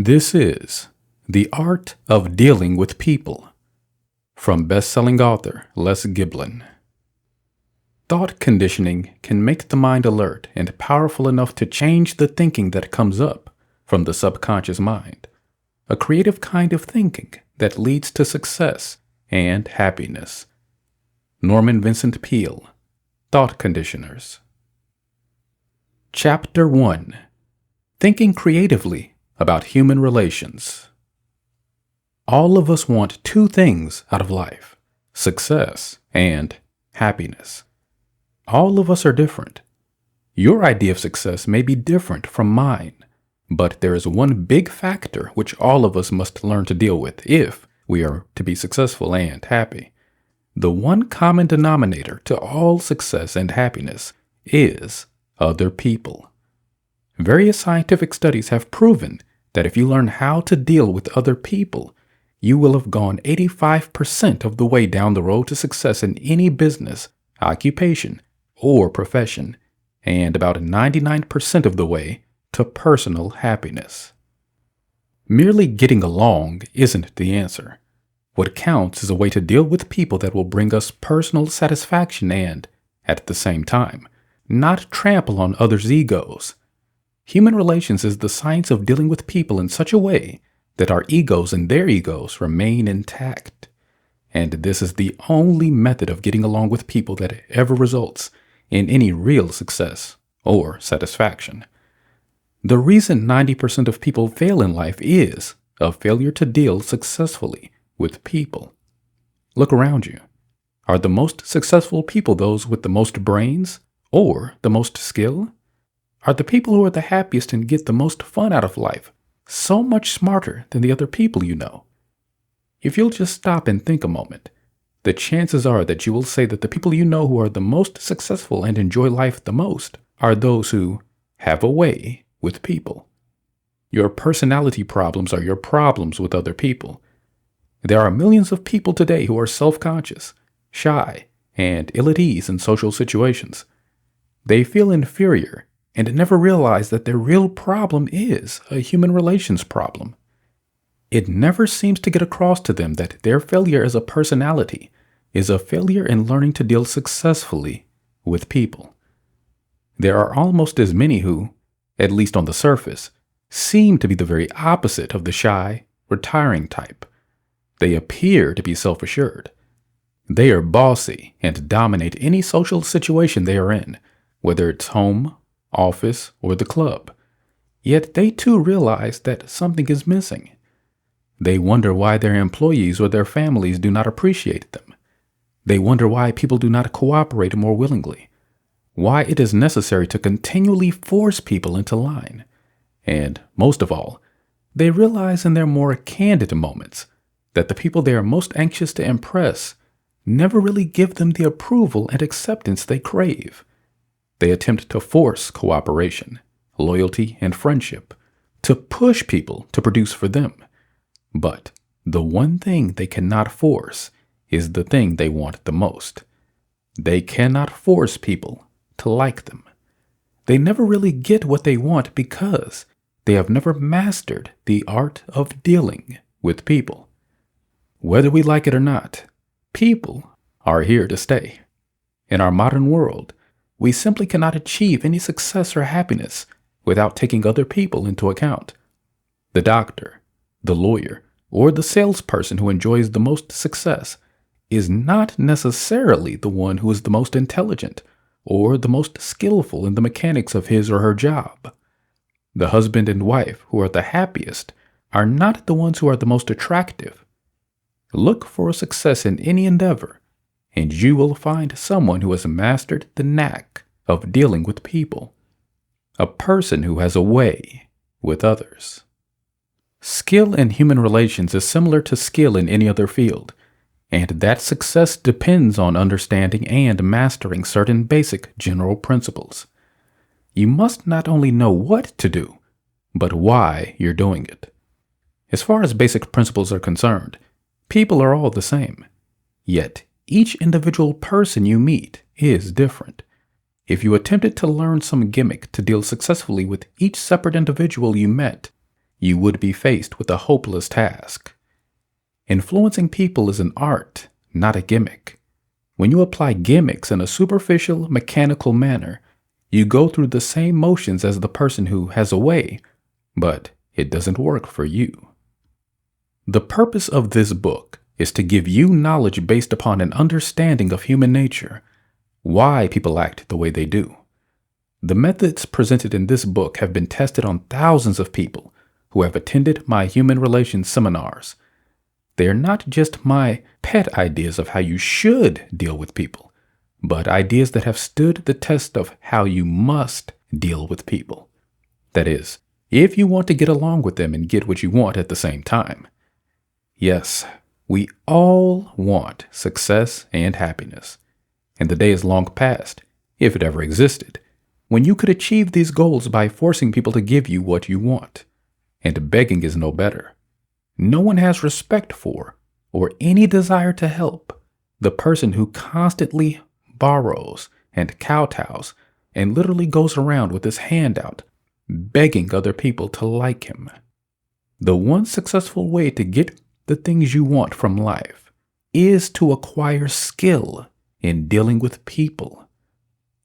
This is The Art of Dealing with People from best-selling author Les Giblin. Thought conditioning can make the mind alert and powerful enough to change the thinking that comes up from the subconscious mind, a creative kind of thinking that leads to success and happiness. Norman Vincent Peale, Thought Conditioners. Chapter 1: Thinking Creatively about Human Relations. All of us want two things out of life: success and happiness. All of us are different. Your idea of success may be different from mine, but there is one big factor which all of us must learn to deal with if we are to be successful and happy. The one common denominator to all success and happiness is other people. Various scientific studies have proven that if you learn how to deal with other people, you will have gone 85% of the way down the road to success in any business, occupation, or profession, and about 99% of the way to personal happiness. Merely getting along isn't the answer. What counts is a way to deal with people that will bring us personal satisfaction and, at the same time, not trample on others' egos. Human relations is the science of dealing with people in such a way that our egos and their egos remain intact. And this is the only method of getting along with people that ever results in any real success or satisfaction. The reason 90% of people fail in life is a failure to deal successfully with people. Look around you. Are the most successful people those with the most brains or the most skill? Are the people who are the happiest and get the most fun out of life so much smarter than the other people you know? If you'll just stop and think a moment, the chances are that you will say that the people you know who are the most successful and enjoy life the most are those who have a way with people. Your personality problems are your problems with other people. There are millions of people today who are self-conscious, shy, and ill at ease in social situations. They feel inferior and never realize that their real problem is a human relations problem. It never seems to get across to them that their failure as a personality is a failure in learning to deal successfully with people. There are almost as many who, at least on the surface, seem to be the very opposite of the shy, retiring type. They appear to be self-assured. They are bossy and dominate any social situation they are in, whether it's home, office, or the club. Yet they too realize that something is missing. They wonder why their employees or their families do not appreciate them. They wonder why people do not cooperate more willingly, why it is necessary to continually force people into line. And most of all, they realize in their more candid moments that the people they are most anxious to impress never really give them the approval and acceptance they crave. They attempt to force cooperation, loyalty, and friendship, to push people to produce for them. But the one thing they cannot force is the thing they want the most. They cannot force people to like them. They never really get what they want because they have never mastered the art of dealing with people. Whether we like it or not, people are here to stay. In our modern world, we simply cannot achieve any success or happiness without taking other people into account. The doctor, the lawyer, or the salesperson who enjoys the most success is not necessarily the one who is the most intelligent or the most skillful in the mechanics of his or her job. The husband and wife who are the happiest are not the ones who are the most attractive. Look for success in any endeavor, and you will find someone who has mastered the knack of dealing with people, a person who has a way with others. Skill in human relations is similar to skill in any other field, and that success depends on understanding and mastering certain basic general principles. You must not only know what to do, but why you're doing it. As far as basic principles are concerned, people are all the same, yet each individual person you meet is different. If you attempted to learn some gimmick to deal successfully with each separate individual you met, you would be faced with a hopeless task. Influencing people is an art, not a gimmick. When you apply gimmicks in a superficial, mechanical manner, you go through the same motions as the person who has a way, but it doesn't work for you. The purpose of this book is to give you knowledge based upon an understanding of human nature, why people act the way they do. The methods presented in this book have been tested on thousands of people who have attended my human relations seminars. They are not just my pet ideas of how you should deal with people, but ideas that have stood the test of how you must deal with people. That is, if you want to get along with them and get what you want at the same time. Yes, we all want success and happiness, and the day is long past, if it ever existed, when you could achieve these goals by forcing people to give you what you want. And begging is no better. No one has respect for, or any desire to help, the person who constantly borrows and kowtows and literally goes around with his hand out, begging other people to like him. The one successful way to get the things you want from life is to acquire skill in dealing with people.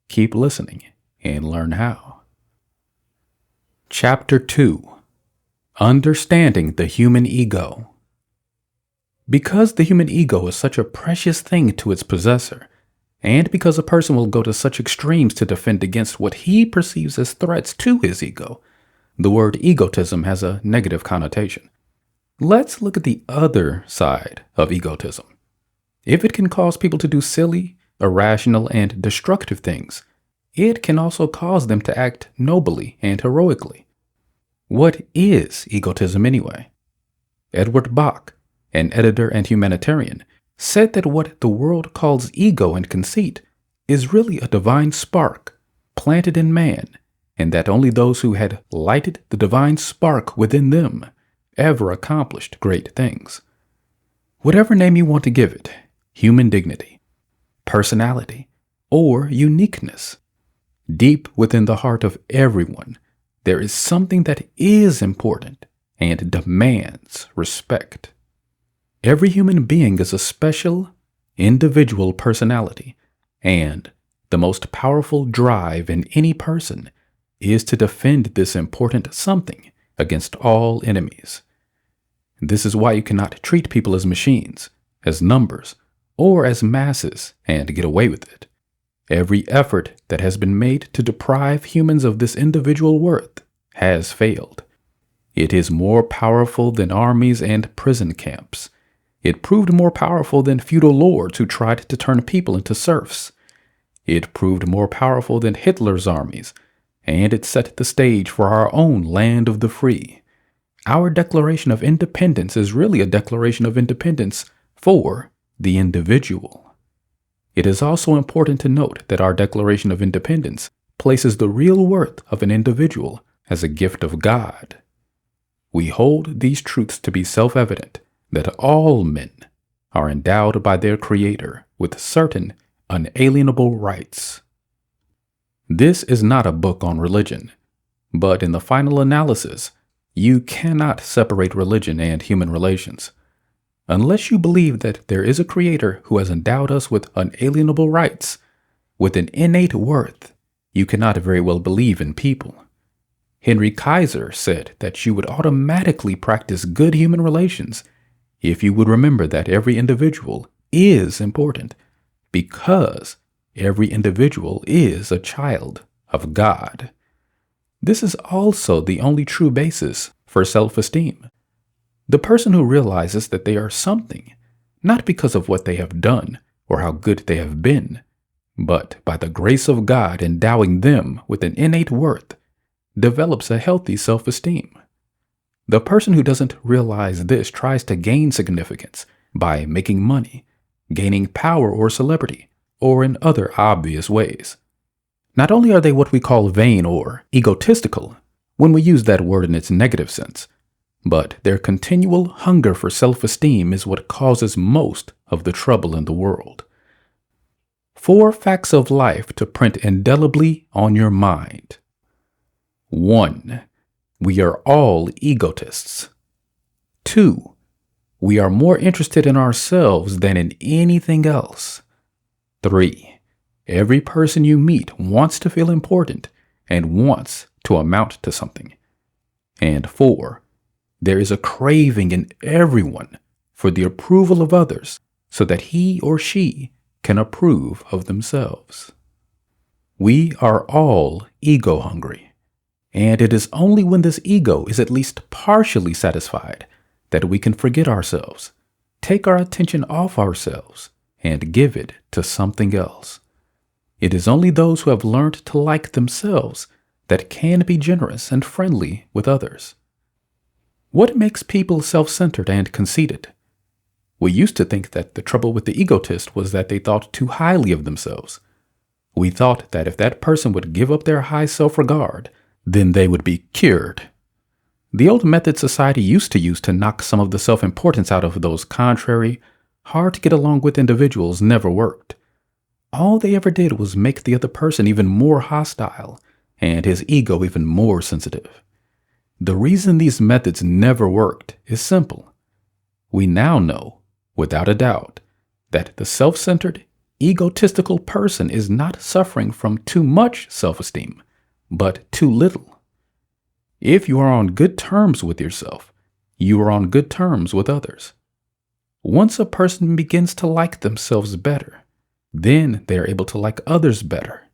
Keep listening and learn how. Chapter 2: Understanding the Human Ego. Because the human ego is such a precious thing to its possessor, and because a person will go to such extremes to defend against what he perceives as threats to his ego, the word egotism has a negative connotation. Let's look at the other side of egotism. If it can cause people to do silly, irrational, and destructive things, it can also cause them to act nobly and heroically. What is egotism anyway? Edward Bach, an editor and humanitarian, said that what the world calls ego and conceit is really a divine spark planted in man, and that only those who had lighted the divine spark within them ever accomplished great things. Whatever name you want to give it, human dignity, personality, or uniqueness, deep within the heart of everyone, there is something that is important and demands respect. Every human being is a special, individual personality, and the most powerful drive in any person is to defend this important something against all enemies. This is why you cannot treat people as machines, as numbers, or as masses and get away with it. Every effort that has been made to deprive humans of this individual worth has failed. It is more powerful than armies and prison camps. It proved more powerful than feudal lords who tried to turn people into serfs. It proved more powerful than Hitler's armies, and it set the stage for our own land of the free. Our Declaration of Independence is really a declaration of independence for the individual. It is also important to note that our Declaration of Independence places the real worth of an individual as a gift of God. We hold these truths to be self-evident, that all men are endowed by their Creator with certain unalienable rights. This is not a book on religion, but in the final analysis, you cannot separate religion and human relations. Unless you believe that there is a Creator who has endowed us with unalienable rights, with an innate worth, you cannot very well believe in people. Henry Kaiser said that you would automatically practice good human relations if you would remember that every individual is important, because every individual is a child of God. This is also the only true basis for self-esteem. The person who realizes that they are something, not because of what they have done or how good they have been, but by the grace of God endowing them with an innate worth, develops a healthy self-esteem. The person who doesn't realize this tries to gain significance by making money, gaining power or celebrity, or in other obvious ways. Not only are they what we call vain or egotistical when we use that word in its negative sense, but their continual hunger for self-esteem is what causes most of the trouble in the world. 4 facts of life to print indelibly on your mind. 1. We are all egotists. 2. We are more interested in ourselves than in anything else. 3. Every person you meet wants to feel important and wants to amount to something. And 4. There is a craving in everyone for the approval of others so that he or she can approve of themselves. We are all ego hungry, and it is only when this ego is at least partially satisfied that we can forget ourselves, take our attention off ourselves, and give it to something else. It is only those who have learned to like themselves that can be generous and friendly with others. What makes people self-centered and conceited? We used to think that the trouble with the egotist was that they thought too highly of themselves. We thought that if that person would give up their high self-regard, then they would be cured. The old method society used to use to knock some of the self-importance out of those contrary, hard-to-get-along-with individuals never worked. All they ever did was make the other person even more hostile and his ego even more sensitive. The reason these methods never worked is simple. We now know, without a doubt, that the self-centered, egotistical person is not suffering from too much self-esteem, but too little. If you are on good terms with yourself, you are on good terms with others. Once a person begins to like themselves better, then they are able to like others better.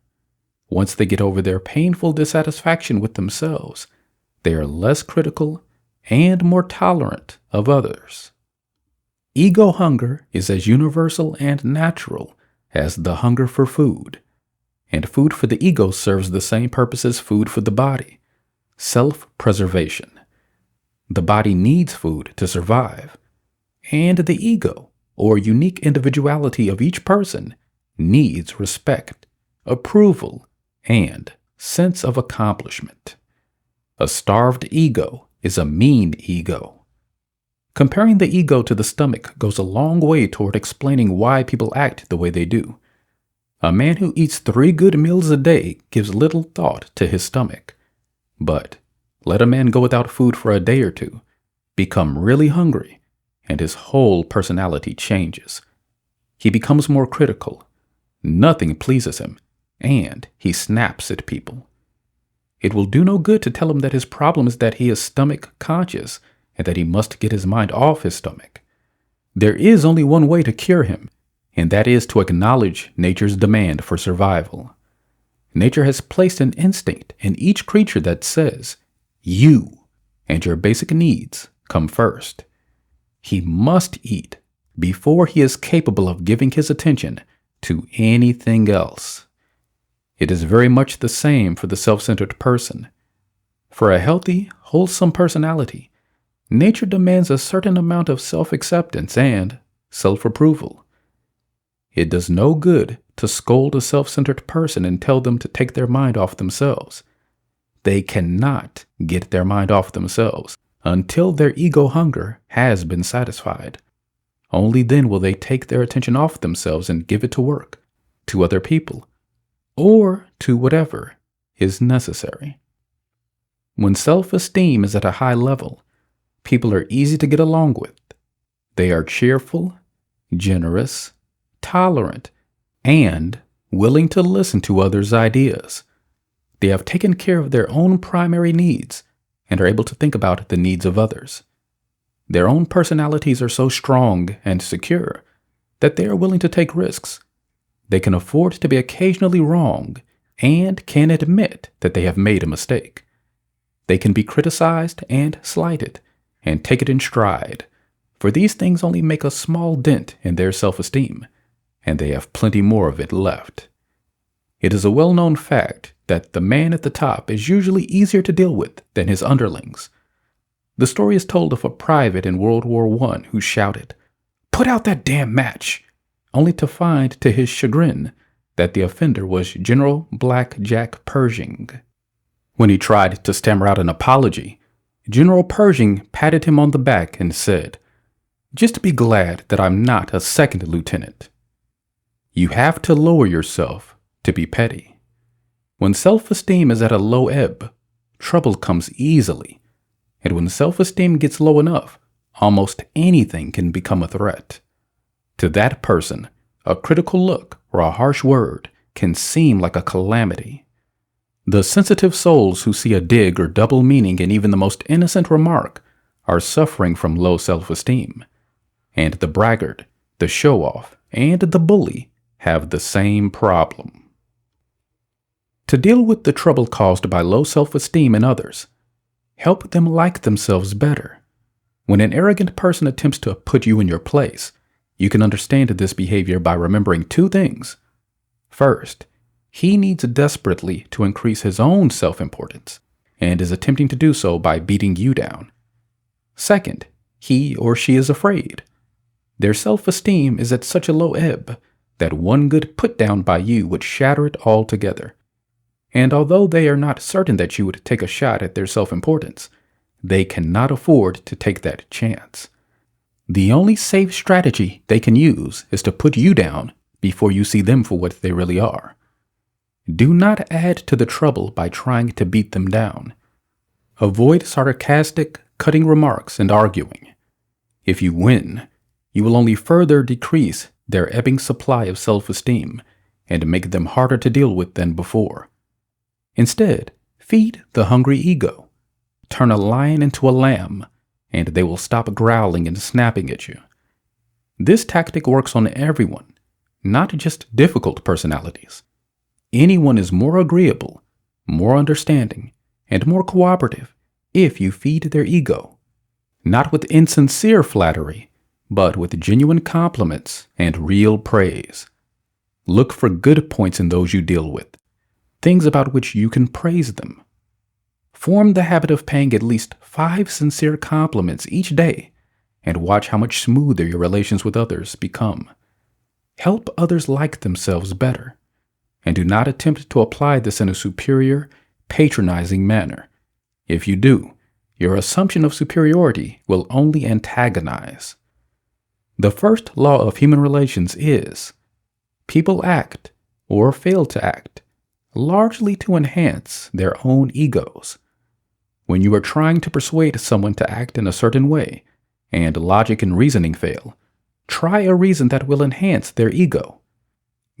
Once they get over their painful dissatisfaction with themselves, they are less critical and more tolerant of others. Ego hunger is as universal and natural as the hunger for food, and food for the ego serves the same purpose as food for the body: self-preservation. The body needs food to survive, and the ego, or unique individuality of each person, needs respect, approval, and sense of accomplishment. A starved ego is a mean ego. Comparing the ego to the stomach goes a long way toward explaining why people act the way they do. A man who eats 3 good meals a day gives little thought to his stomach. But let a man go without food for a day or two, become really hungry, and his whole personality changes. He becomes more critical. Nothing pleases him, and he snaps at people. It will do no good to tell him that his problem is that he is stomach conscious and that he must get his mind off his stomach. There is only one way to cure him, and that is to acknowledge nature's demand for survival. Nature has placed an instinct in each creature that says, you and your basic needs come first. He must eat before he is capable of giving his attention to anything else. It is very much the same for the self-centered person. For a healthy, wholesome personality, nature demands a certain amount of self-acceptance and self-approval. It does no good to scold a self-centered person and tell them to take their mind off themselves. They cannot get their mind off themselves until their ego hunger has been satisfied. Only then will they take their attention off themselves and give it to work, to other people, or to whatever is necessary. When self-esteem is at a high level, people are easy to get along with. They are cheerful, generous, tolerant, and willing to listen to others' ideas. They have taken care of their own primary needs and are able to think about the needs of others. Their own personalities are so strong and secure that they are willing to take risks. They can afford to be occasionally wrong and can admit that they have made a mistake. They can be criticized and slighted and take it in stride, for these things only make a small dent in their self-esteem, and they have plenty more of it left. It is a well-known fact that the man at the top is usually easier to deal with than his underlings. The story is told of a private in World War I who shouted, "Put out that damn match!" only to find, to his chagrin, that the offender was General Black Jack Pershing. When he tried to stammer out an apology, General Pershing patted him on the back and said, "Just be glad that I'm not a second lieutenant." You have to lower yourself to be petty. When self-esteem is at a low ebb, trouble comes easily. And when self-esteem gets low enough, almost anything can become a threat. To that person, a critical look or a harsh word can seem like a calamity. The sensitive souls who see a dig or double meaning in even the most innocent remark are suffering from low self-esteem. And the braggart, the show-off, and the bully have the same problem. To deal with the trouble caused by low self-esteem in others, help them like themselves better. When an arrogant person attempts to put you in your place, you can understand this behavior by remembering two things. First, he needs desperately to increase his own self-importance and is attempting to do so by beating you down. Second, he or she is afraid. Their self-esteem is at such a low ebb that one good put-down by you would shatter it altogether. And although they are not certain that you would take a shot at their self-importance, they cannot afford to take that chance. The only safe strategy they can use is to put you down before you see them for what they really are. Do not add to the trouble by trying to beat them down. Avoid sarcastic, cutting remarks and arguing. If you win, you will only further decrease their ebbing supply of self-esteem and make them harder to deal with than before. Instead, feed the hungry ego. Turn a lion into a lamb, and they will stop growling and snapping at you. This tactic works on everyone, not just difficult personalities. Anyone is more agreeable, more understanding, and more cooperative if you feed their ego, not with insincere flattery, but with genuine compliments and real praise. Look for good points in those you deal with, things about which you can praise them. Form the habit of paying at least 5 sincere compliments each day and watch how much smoother your relations with others become. Help others like themselves better, and do not attempt to apply this in a superior, patronizing manner. If you do, your assumption of superiority will only antagonize. The first law of human relations is, people act, or fail to act, largely to enhance their own egos. When you are trying to persuade someone to act in a certain way, and logic and reasoning fail, try a reason that will enhance their ego.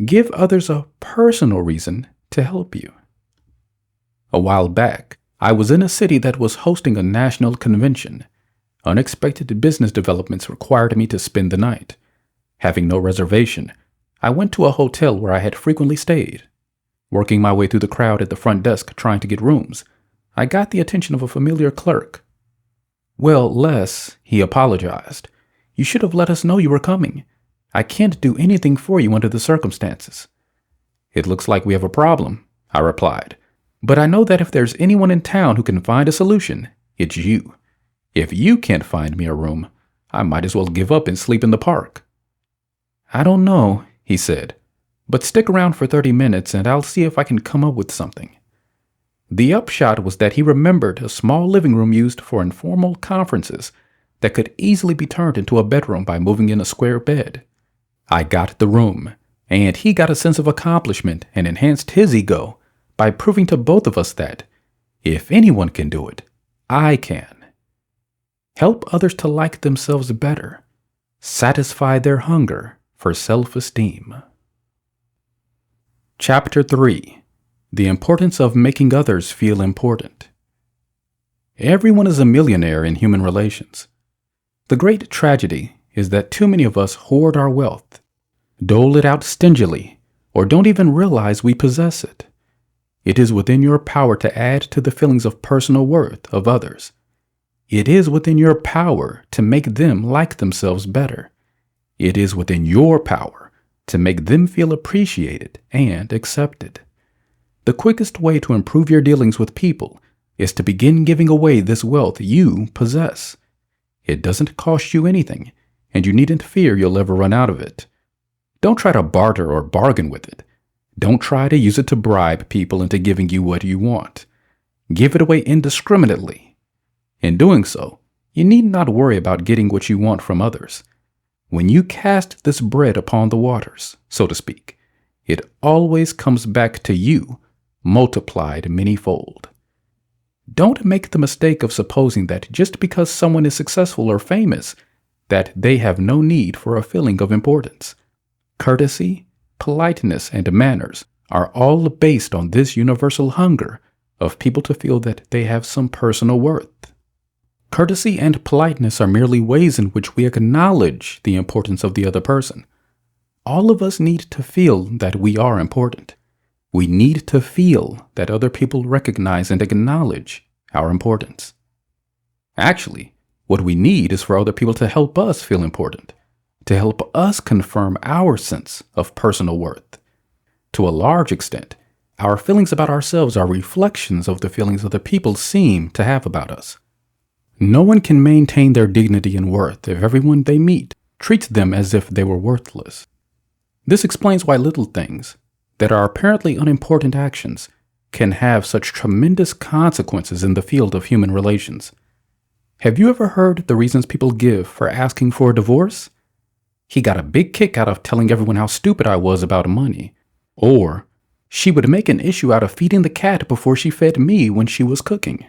Give others a personal reason to help you. A while back, I was in a city that was hosting a national convention. Unexpected business developments required me to spend the night. Having no reservation, I went to a hotel where I had frequently stayed. Working my way through the crowd at the front desk trying to get rooms, I got the attention of a familiar clerk. "Well, Les," he apologized, "you should have let us know you were coming. I can't do anything for you under the circumstances." "It looks like we have a problem," I replied. "But I know that if there's anyone in town who can find a solution, it's you. If you can't find me a room, I might as well give up and sleep in the park." "I don't know," he said, "but stick around for 30 minutes and I'll see if I can come up with something." The upshot was that he remembered a small living room used for informal conferences that could easily be turned into a bedroom by moving in a square bed. I got the room, and he got a sense of accomplishment and enhanced his ego by proving to both of us that, if anyone can do it, I can. Help others to like themselves better. Satisfy their hunger for self-esteem. Chapter 3. The Importance of Making Others Feel Important. Everyone is a millionaire in human relations. The great tragedy is that too many of us hoard our wealth, dole it out stingily, or don't even realize we possess it. It is within your power to add to the feelings of personal worth of others. It is within your power to make them like themselves better. It is within your power to make them feel appreciated and accepted. The quickest way to improve your dealings with people is to begin giving away this wealth you possess. It doesn't cost you anything, and you needn't fear you'll ever run out of it. Don't try to barter or bargain with it. Don't try to use it to bribe people into giving you what you want. Give it away indiscriminately. In doing so, you need not worry about getting what you want from others. When you cast this bread upon the waters, so to speak, it always comes back to you, multiplied manyfold. Don't make the mistake of supposing that just because someone is successful or famous, that they have no need for a feeling of importance. Courtesy, politeness, and manners are all based on this universal hunger of people to feel that they have some personal worth. Courtesy and politeness are merely ways in which we acknowledge the importance of the other person. All of us need to feel that we are important. We need to feel that other people recognize and acknowledge our importance. Actually, what we need is for other people to help us feel important, to help us confirm our sense of personal worth. To a large extent, our feelings about ourselves are reflections of the feelings other people seem to have about us. No one can maintain their dignity and worth if everyone they meet treats them as if they were worthless. This explains why little things that are apparently unimportant actions can have such tremendous consequences in the field of human relations. Have you ever heard the reasons people give for asking for a divorce? He got a big kick out of telling everyone how stupid I was about money. Or, she would make an issue out of feeding the cat before she fed me when she was cooking.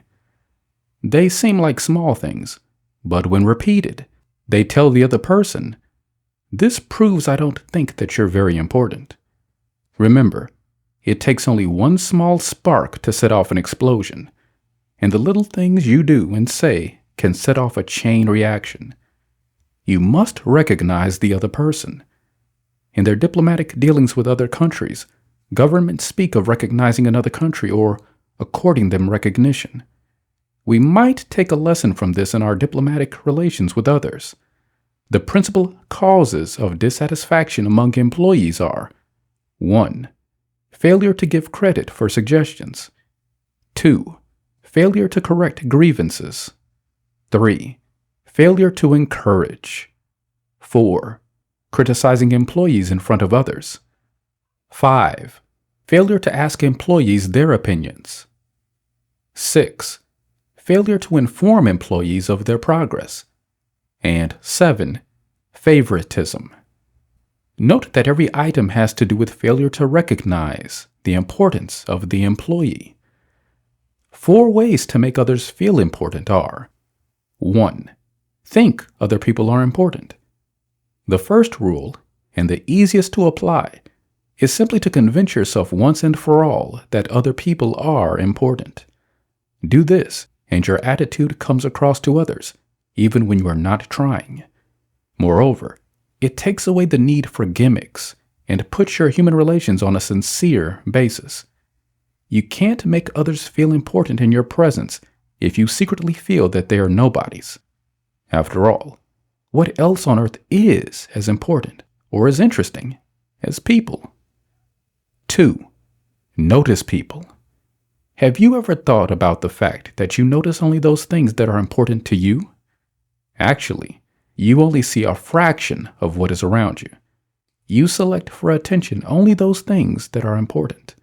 They seem like small things, but when repeated, they tell the other person, "This proves I don't think that you're very important." Remember, it takes only one small spark to set off an explosion, and the little things you do and say can set off a chain reaction. You must recognize the other person. In their diplomatic dealings with other countries, governments speak of recognizing another country or according them recognition. We might take a lesson from this in our diplomatic relations with others. The principal causes of dissatisfaction among employees are 1. Failure to give credit for suggestions. 2. Failure to correct grievances. 3. Failure to encourage. 4. Criticizing employees in front of others. 5. Failure to ask employees their opinions. 6. Failure to inform employees of their progress. And 7. Favoritism. Note that every item has to do with failure to recognize the importance of the employee. 4 ways to make others feel important are: 1. Think other people are important. The first rule, and the easiest to apply, is simply to convince yourself once and for all that other people are important. Do this, and your attitude comes across to others, even when you are not trying. Moreover, it takes away the need for gimmicks and puts your human relations on a sincere basis. You can't make others feel important in your presence if you secretly feel that they are nobodies. After all, what else on earth is as important or as interesting as people? 2. Notice people. Have you ever thought about the fact that you notice only those things that are important to you? Actually, you only see a fraction of what is around you. You select for attention only those things that are important.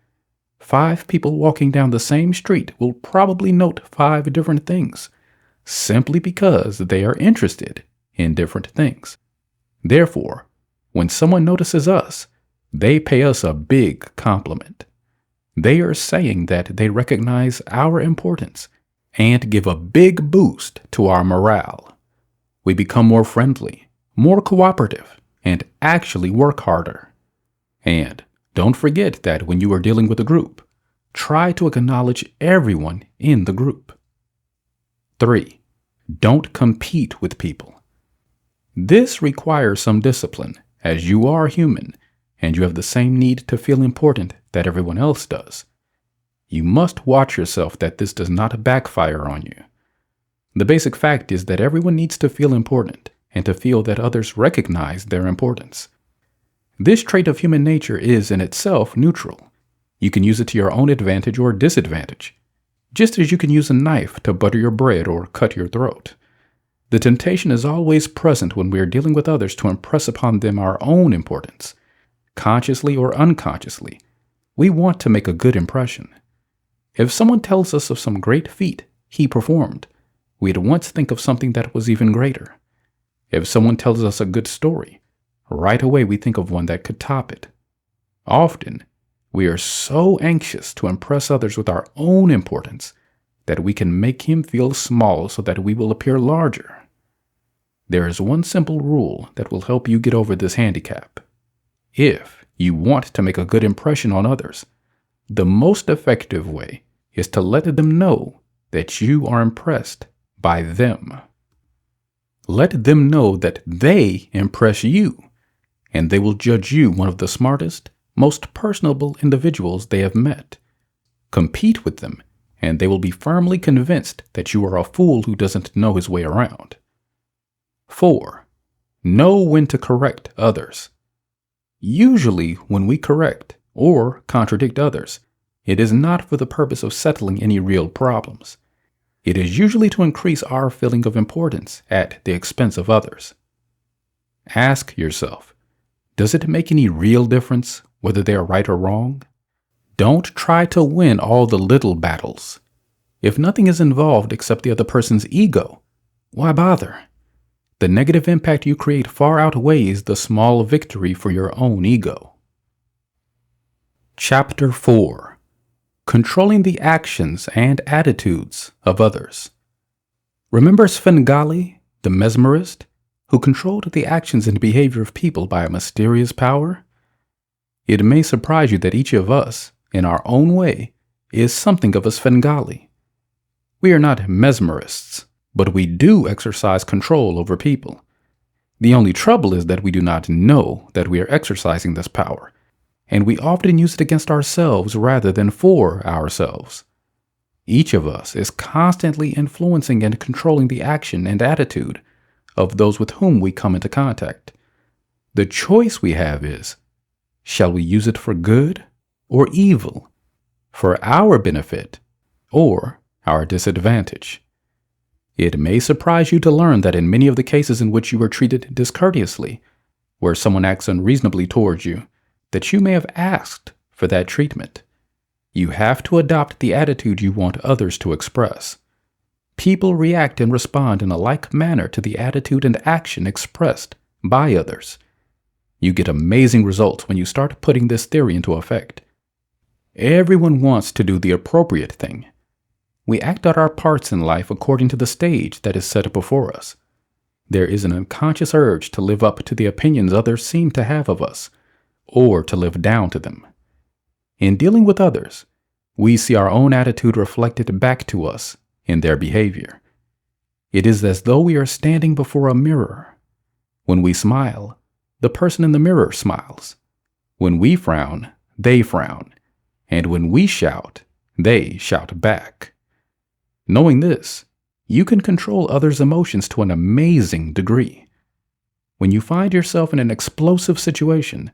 5 people walking down the same street will probably note 5 different things, simply because they are interested in different things. Therefore, when someone notices us, they pay us a big compliment. They are saying that they recognize our importance and give a big boost to our morale. We become more friendly, more cooperative, and actually work harder. And don't forget that when you are dealing with a group, try to acknowledge everyone in the group. 3. Don't compete with people. This requires some discipline, as you are human, and you have the same need to feel important that everyone else does. You must watch yourself that this does not backfire on you. The basic fact is that everyone needs to feel important and to feel that others recognize their importance. This trait of human nature is in itself neutral. You can use it to your own advantage or disadvantage, just as you can use a knife to butter your bread or cut your throat. The temptation is always present when we are dealing with others to impress upon them our own importance. Consciously or unconsciously, we want to make a good impression. If someone tells us of some great feat he performed, we at once think of something that was even greater. If someone tells us a good story, right away we think of one that could top it. Often, we are so anxious to impress others with our own importance that we can make him feel small so that we will appear larger. There is one simple rule that will help you get over this handicap. If you want to make a good impression on others, the most effective way is to let them know that you are impressed by them. Let them know that they impress you, and they will judge you one of the smartest, most personable individuals they have met. Compete with them, and they will be firmly convinced that you are a fool who doesn't know his way around. 4. Know when to correct others. Usually, when we correct or contradict others, it is not for the purpose of settling any real problems. It is usually to increase our feeling of importance at the expense of others. Ask yourself, does it make any real difference whether they are right or wrong? Don't try to win all the little battles. If nothing is involved except the other person's ego, why bother? The negative impact you create far outweighs the small victory for your own ego. Chapter 4. Controlling the actions and attitudes of others. Remember Svengali, the mesmerist, who controlled the actions and behavior of people by a mysterious power? It may surprise you that each of us, in our own way, is something of a Svengali. We are not mesmerists, but we do exercise control over people. The only trouble is that we do not know that we are exercising this power, and we often use it against ourselves rather than for ourselves. Each of us is constantly influencing and controlling the action and attitude of those with whom we come into contact. The choice we have is, shall we use it for good or evil, for our benefit or our disadvantage? It may surprise you to learn that in many of the cases in which you are treated discourteously, where someone acts unreasonably towards you, that you may have asked for that treatment. You have to adopt the attitude you want others to express. People react and respond in a like manner to the attitude and action expressed by others. You get amazing results when you start putting this theory into effect. Everyone wants to do the appropriate thing. We act out our parts in life according to the stage that is set before us. There is an unconscious urge to live up to the opinions others seem to have of us, or to live down to them. In dealing with others, we see our own attitude reflected back to us in their behavior. It is as though we are standing before a mirror. When we smile, the person in the mirror smiles. When we frown, they frown. And when we shout, they shout back. Knowing this, you can control others' emotions to an amazing degree. When you find yourself in an explosive situation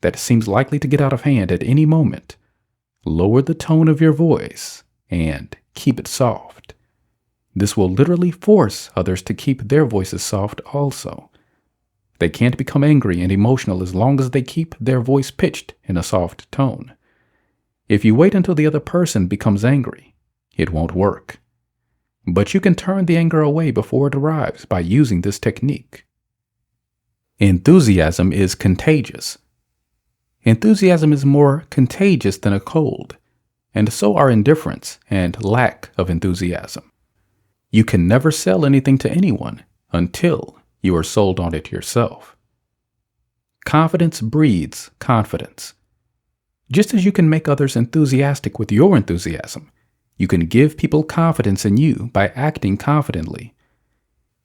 that seems likely to get out of hand at any moment, lower the tone of your voice and keep it soft. This will literally force others to keep their voices soft also. They can't become angry and emotional as long as they keep their voice pitched in a soft tone. If you wait until the other person becomes angry, it won't work. But you can turn the anger away before it arrives by using this technique. Enthusiasm is contagious. Enthusiasm is more contagious than a cold, and so are indifference and lack of enthusiasm. You can never sell anything to anyone until you are sold on it yourself. Confidence breeds confidence. Just as you can make others enthusiastic with your enthusiasm, you can give people confidence in you by acting confidently.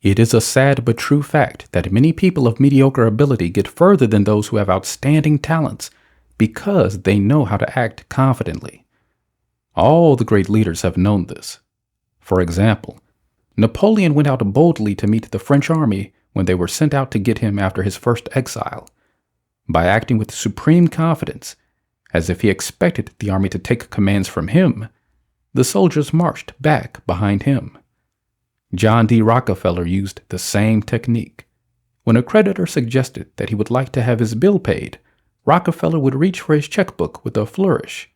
It is a sad but true fact that many people of mediocre ability get further than those who have outstanding talents because they know how to act confidently. All the great leaders have known this. For example, Napoleon went out boldly to meet the French army when they were sent out to get him after his first exile. By acting with supreme confidence, as if he expected the army to take commands from him, the soldiers marched back behind him. John D. Rockefeller used the same technique. When a creditor suggested that he would like to have his bill paid, Rockefeller would reach for his checkbook with a flourish.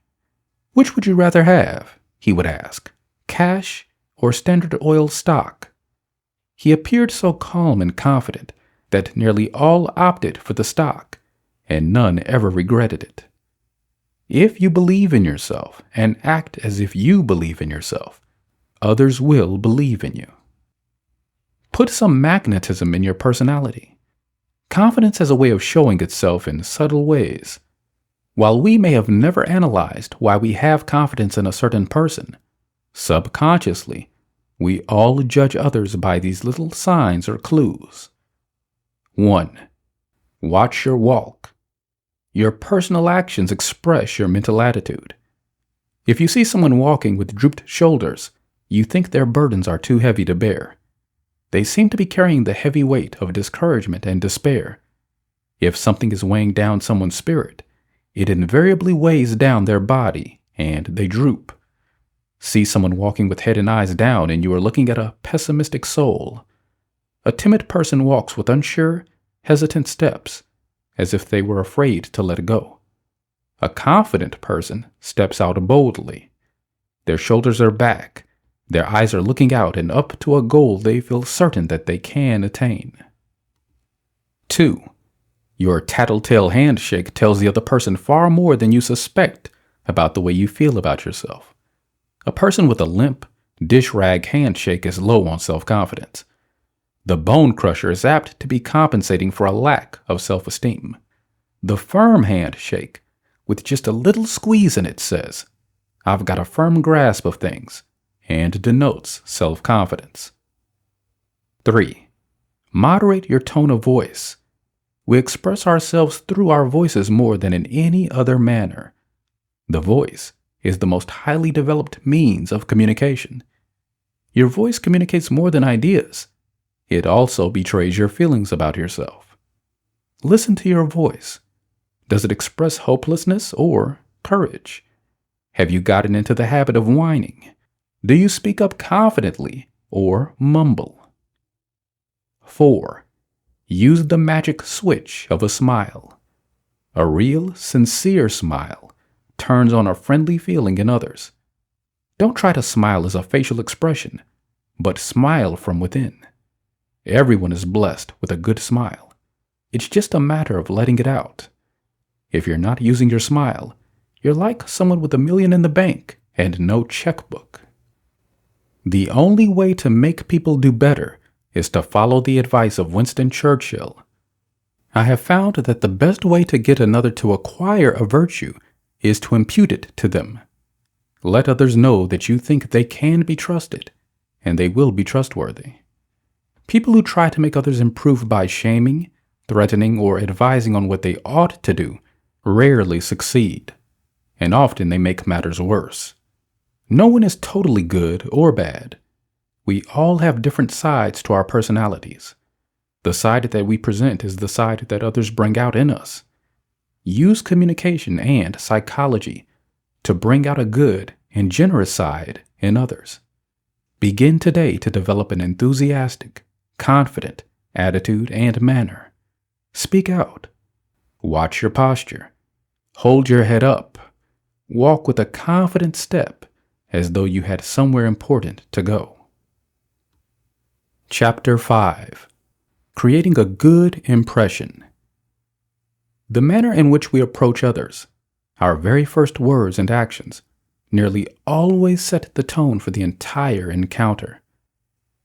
"Which would you rather have?" he would ask, "cash or Standard Oil stock?" He appeared so calm and confident that nearly all opted for the stock, and none ever regretted it. If you believe in yourself and act as if you believe in yourself, others will believe in you. Put some magnetism in your personality. Confidence has a way of showing itself in subtle ways. While we may have never analyzed why we have confidence in a certain person, subconsciously, we all judge others by these little signs or clues. 1. Watch your walk. Your personal actions express your mental attitude. If you see someone walking with drooped shoulders, you think their burdens are too heavy to bear. They seem to be carrying the heavy weight of discouragement and despair. If something is weighing down someone's spirit, it invariably weighs down their body, and they droop. See someone walking with head and eyes down, and you are looking at a pessimistic soul. A timid person walks with unsure, hesitant steps, as if they were afraid to let go. A confident person steps out boldly. Their shoulders are back, their eyes are looking out and up to a goal they feel certain that they can attain. 2. Your tattletale handshake tells the other person far more than you suspect about the way you feel about yourself. A person with a limp, dish rag handshake is low on self-confidence. The bone crusher is apt to be compensating for a lack of self-esteem. The firm handshake, with just a little squeeze in it, says, "I've got a firm grasp of things," and denotes self-confidence. 3. Moderate your tone of voice. We express ourselves through our voices more than in any other manner. The voice is the most highly developed means of communication. Your voice communicates more than ideas. It also betrays your feelings about yourself. Listen to your voice. Does it express hopelessness or courage? Have you gotten into the habit of whining? Do you speak up confidently or mumble? 4. Use the magic switch of a smile. A real, sincere smile turns on a friendly feeling in others. Don't try to smile as a facial expression, but smile from within. Everyone is blessed with a good smile. It's just a matter of letting it out. If you're not using your smile, you're like someone with $1 million in the bank and no checkbook. The only way to make people do better is to follow the advice of Winston Churchill. I have found that the best way to get another to acquire a virtue is to impute it to them. Let others know that you think they can be trusted, and they will be trustworthy. People who try to make others improve by shaming, threatening, or advising on what they ought to do rarely succeed, and often they make matters worse. No one is totally good or bad. We all have different sides to our personalities. The side that we present is the side that others bring out in us. Use communication and psychology to bring out a good and generous side in others. Begin today to develop an enthusiastic, confident attitude and manner. Speak out. Watch your posture. Hold your head up. Walk with a confident step as though you had somewhere important to go. Chapter 5. Creating a good impression. The manner in which we approach others, our very first words and actions, nearly always set the tone for the entire encounter.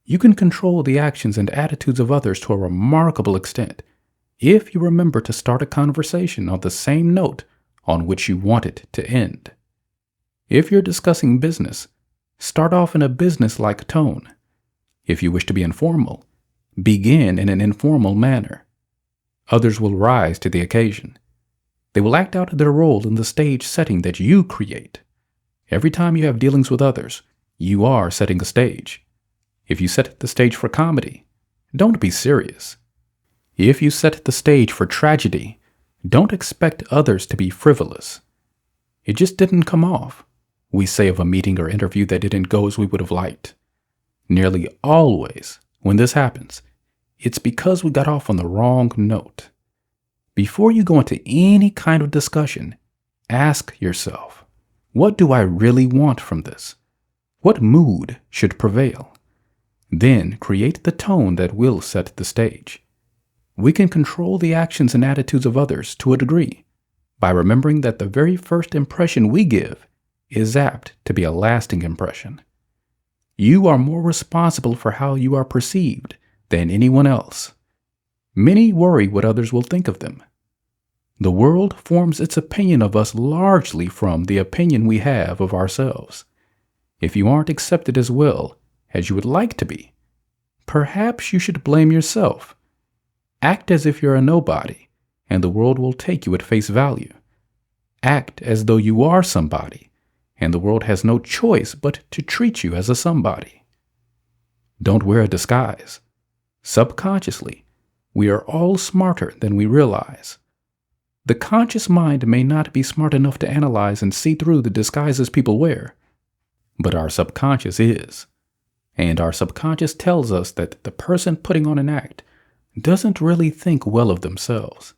You can control the actions and attitudes of others to a remarkable extent if you remember to start a conversation on the same note on which you want it to end. If you're discussing business, start off in a business-like tone. If you wish to be informal, begin in an informal manner. Others will rise to the occasion. They will act out their role in the stage setting that you create. Every time you have dealings with others, you are setting a stage. If you set the stage for comedy, don't be serious. If you set the stage for tragedy, don't expect others to be frivolous. It just didn't come off, we say of a meeting or interview that didn't go as we would have liked. Nearly always, when this happens, it's because we got off on the wrong note. Before you go into any kind of discussion, ask yourself, what do I really want from this? What mood should prevail? Then create the tone that will set the stage. We can control the actions and attitudes of others to a degree by remembering that the very first impression we give is apt to be a lasting impression. You are more responsible for how you are perceived than anyone else. Many worry what others will think of them. The world forms its opinion of us largely from the opinion we have of ourselves. If you aren't accepted as well as you would like to be, perhaps you should blame yourself. Act as if you're a nobody, and the world will take you at face value. Act as though you are somebody, and the world has no choice but to treat you as a somebody. Don't wear a disguise. Subconsciously, we are all smarter than we realize. The conscious mind may not be smart enough to analyze and see through the disguises people wear, but our subconscious is. And our subconscious tells us that the person putting on an act doesn't really think well of themselves.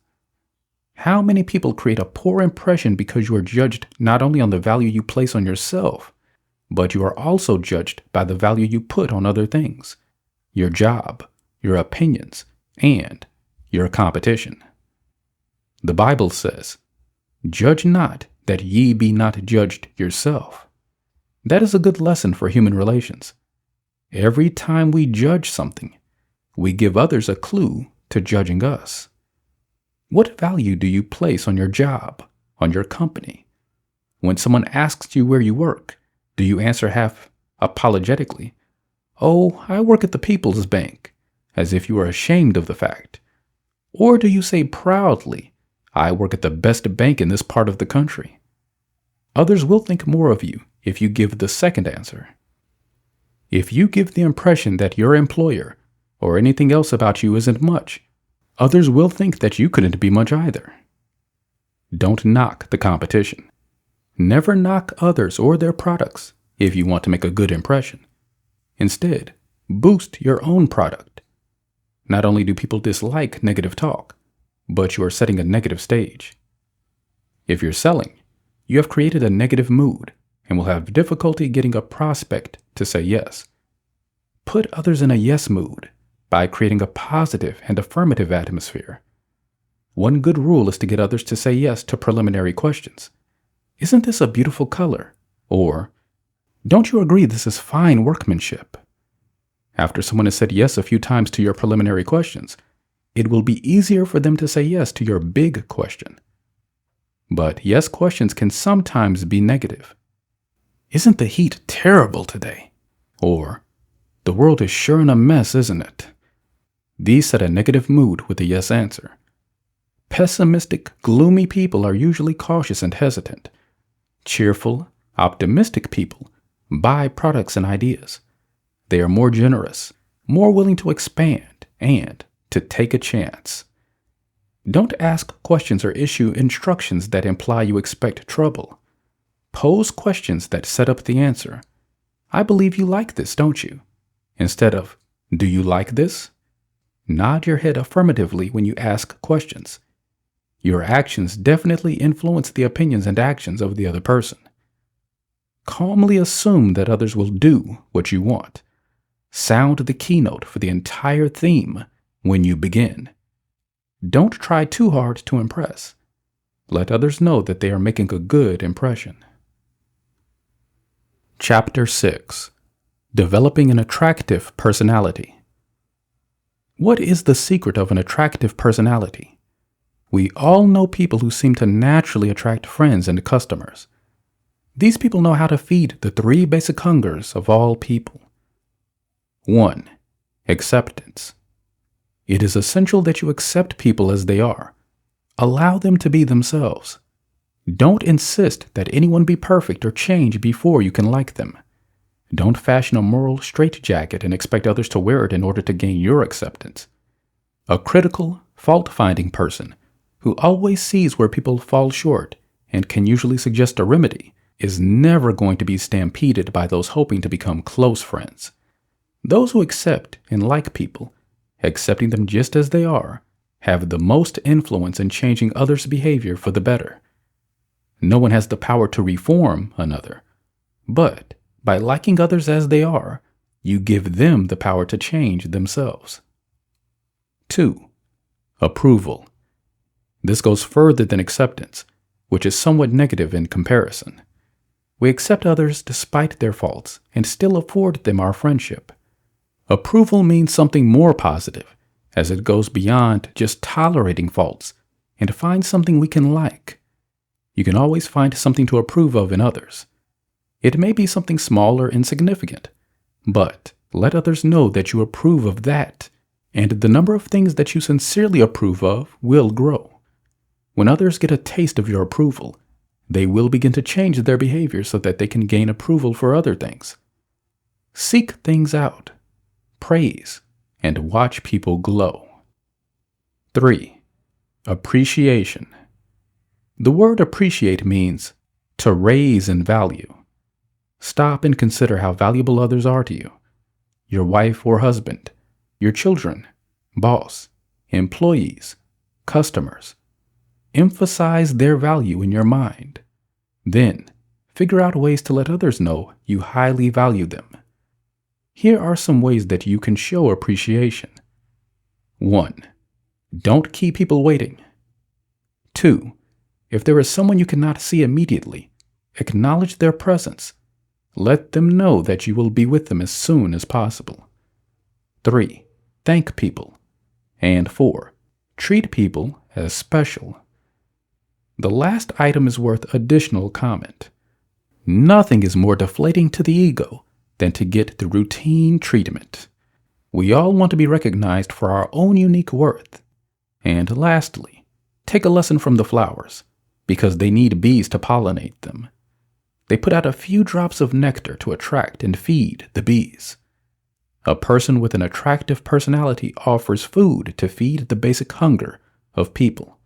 How many people create a poor impression because you are judged not only on the value you place on yourself, but you are also judged by the value you put on other things, your job, your opinions, and your competition. The Bible says, "Judge not, that ye be not judged yourself." That is a good lesson for human relations. Every time we judge something, we give others a clue to judging us. What value do you place on your job, on your company? When someone asks you where you work, do you answer half apologetically, "Oh, I work at the People's Bank," as if you are ashamed of the fact? Or do you say proudly, "I work at the best bank in this part of the country"? Others will think more of you if you give the second answer. If you give the impression that your employer or anything else about you isn't much, others will think that you couldn't be much either. Don't knock the competition. Never knock others or their products if you want to make a good impression. Instead, boost your own product. Not only do people dislike negative talk, but you are setting a negative stage. If you're selling, you have created a negative mood and will have difficulty getting a prospect to say yes. Put others in a yes mood by creating a positive and affirmative atmosphere. One good rule is to get others to say yes to preliminary questions. "Isn't this a beautiful color?" Or, "Don't you agree this is fine workmanship?" After someone has said yes a few times to your preliminary questions, it will be easier for them to say yes to your big question. But yes questions can sometimes be negative. "Isn't the heat terrible today?" Or, "The world is sure in a mess, isn't it?" These set a negative mood with a yes answer. Pessimistic, gloomy people are usually cautious and hesitant. Cheerful, optimistic people buy products and ideas. They are more generous, more willing to expand, and to take a chance. Don't ask questions or issue instructions that imply you expect trouble. Pose questions that set up the answer. "I believe you like this, don't you?" Instead of, "Do you like this?" Nod your head affirmatively when you ask questions. Your actions definitely influence the opinions and actions of the other person. Calmly assume that others will do what you want. Sound the keynote for the entire theme when you begin. Don't try too hard to impress. Let others know that they are making a good impression. Chapter 6. Developing an Attractive Personality. What is the secret of an attractive personality? We all know people who seem to naturally attract friends and customers. These people know how to feed the 3 basic hungers of all people. 1. Acceptance. It is essential that you accept people as they are. Allow them to be themselves. Don't insist that anyone be perfect or change before you can like them. Don't fashion a moral straitjacket and expect others to wear it in order to gain your acceptance. A critical, fault-finding person who always sees where people fall short and can usually suggest a remedy is never going to be stampeded by those hoping to become close friends. Those who accept and like people, accepting them just as they are, have the most influence in changing others' behavior for the better. No one has the power to reform another, but by liking others as they are, you give them the power to change themselves. 2. Approval. This goes further than acceptance, which is somewhat negative in comparison. We accept others despite their faults and still afford them our friendship. Approval means something more positive, as it goes beyond just tolerating faults and finds something we can like. You can always find something to approve of in others. It may be something small or insignificant, but let others know that you approve of that, and the number of things that you sincerely approve of will grow. When others get a taste of your approval, they will begin to change their behavior so that they can gain approval for other things. Seek things out, praise, and watch people glow. 3. Appreciation. The word appreciate means to raise in value. Stop and consider how valuable others are to you. Your wife or husband, your children, boss, employees, customers. Emphasize their value in your mind. Then, figure out ways to let others know you highly value them. Here are some ways that you can show appreciation. 1. Don't keep people waiting. 2. If there is someone you cannot see immediately, acknowledge their presence. Let them know that you will be with them as soon as possible. 3. Thank people. And 4. Treat people as special. The last item is worth additional comment. Nothing is more deflating to the ego than to get the routine treatment. We all want to be recognized for our own unique worth. And lastly, take a lesson from the flowers, because they need bees to pollinate them. They put out a few drops of nectar to attract and feed the bees. A person with an attractive personality offers food to feed the basic hunger of people.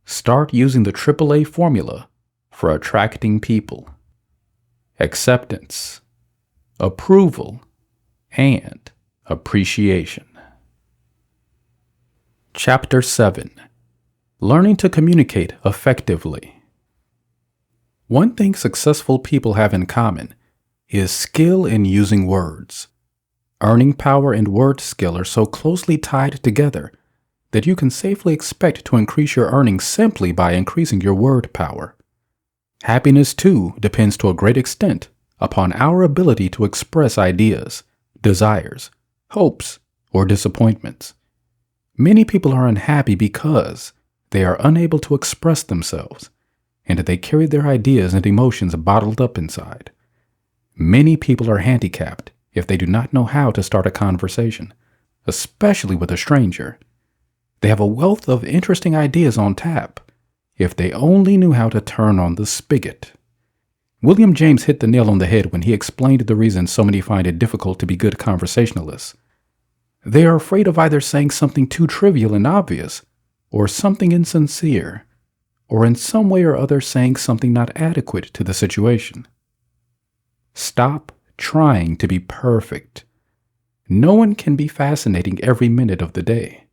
Start using the AAA formula for attracting people. Acceptance, approval, and appreciation. Chapter 7. Learning to communicate effectively. One thing successful people have in common is skill in using words. Earning power and word skill are so closely tied together that you can safely expect to increase your earnings simply by increasing your word power. Happiness, too, depends to a great extent upon our ability to express ideas, desires, hopes, or disappointments. Many people are unhappy because they are unable to express themselves, and they carry their ideas and emotions bottled up inside. Many people are handicapped if they do not know how to start a conversation, especially with a stranger. They have a wealth of interesting ideas on tap if they only knew how to turn on the spigot. William James hit the nail on the head when he explained the reason so many find it difficult to be good conversationalists. They are afraid of either saying something too trivial and obvious, or something insincere, or in some way or other saying something not adequate to the situation. Stop trying to be perfect. No one can be fascinating every minute of the day.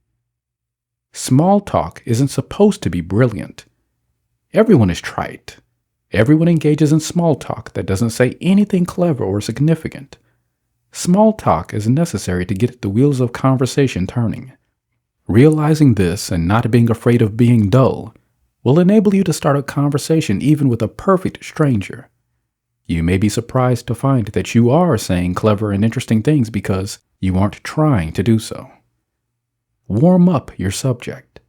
Small talk isn't supposed to be brilliant. Everyone is trite. Everyone engages in small talk that doesn't say anything clever or significant. Small talk is necessary to get the wheels of conversation turning. Realizing this and not being afraid of being dull will enable you to start a conversation even with a perfect stranger. You may be surprised to find that you are saying clever and interesting things because you aren't trying to do so. Warm up your subject.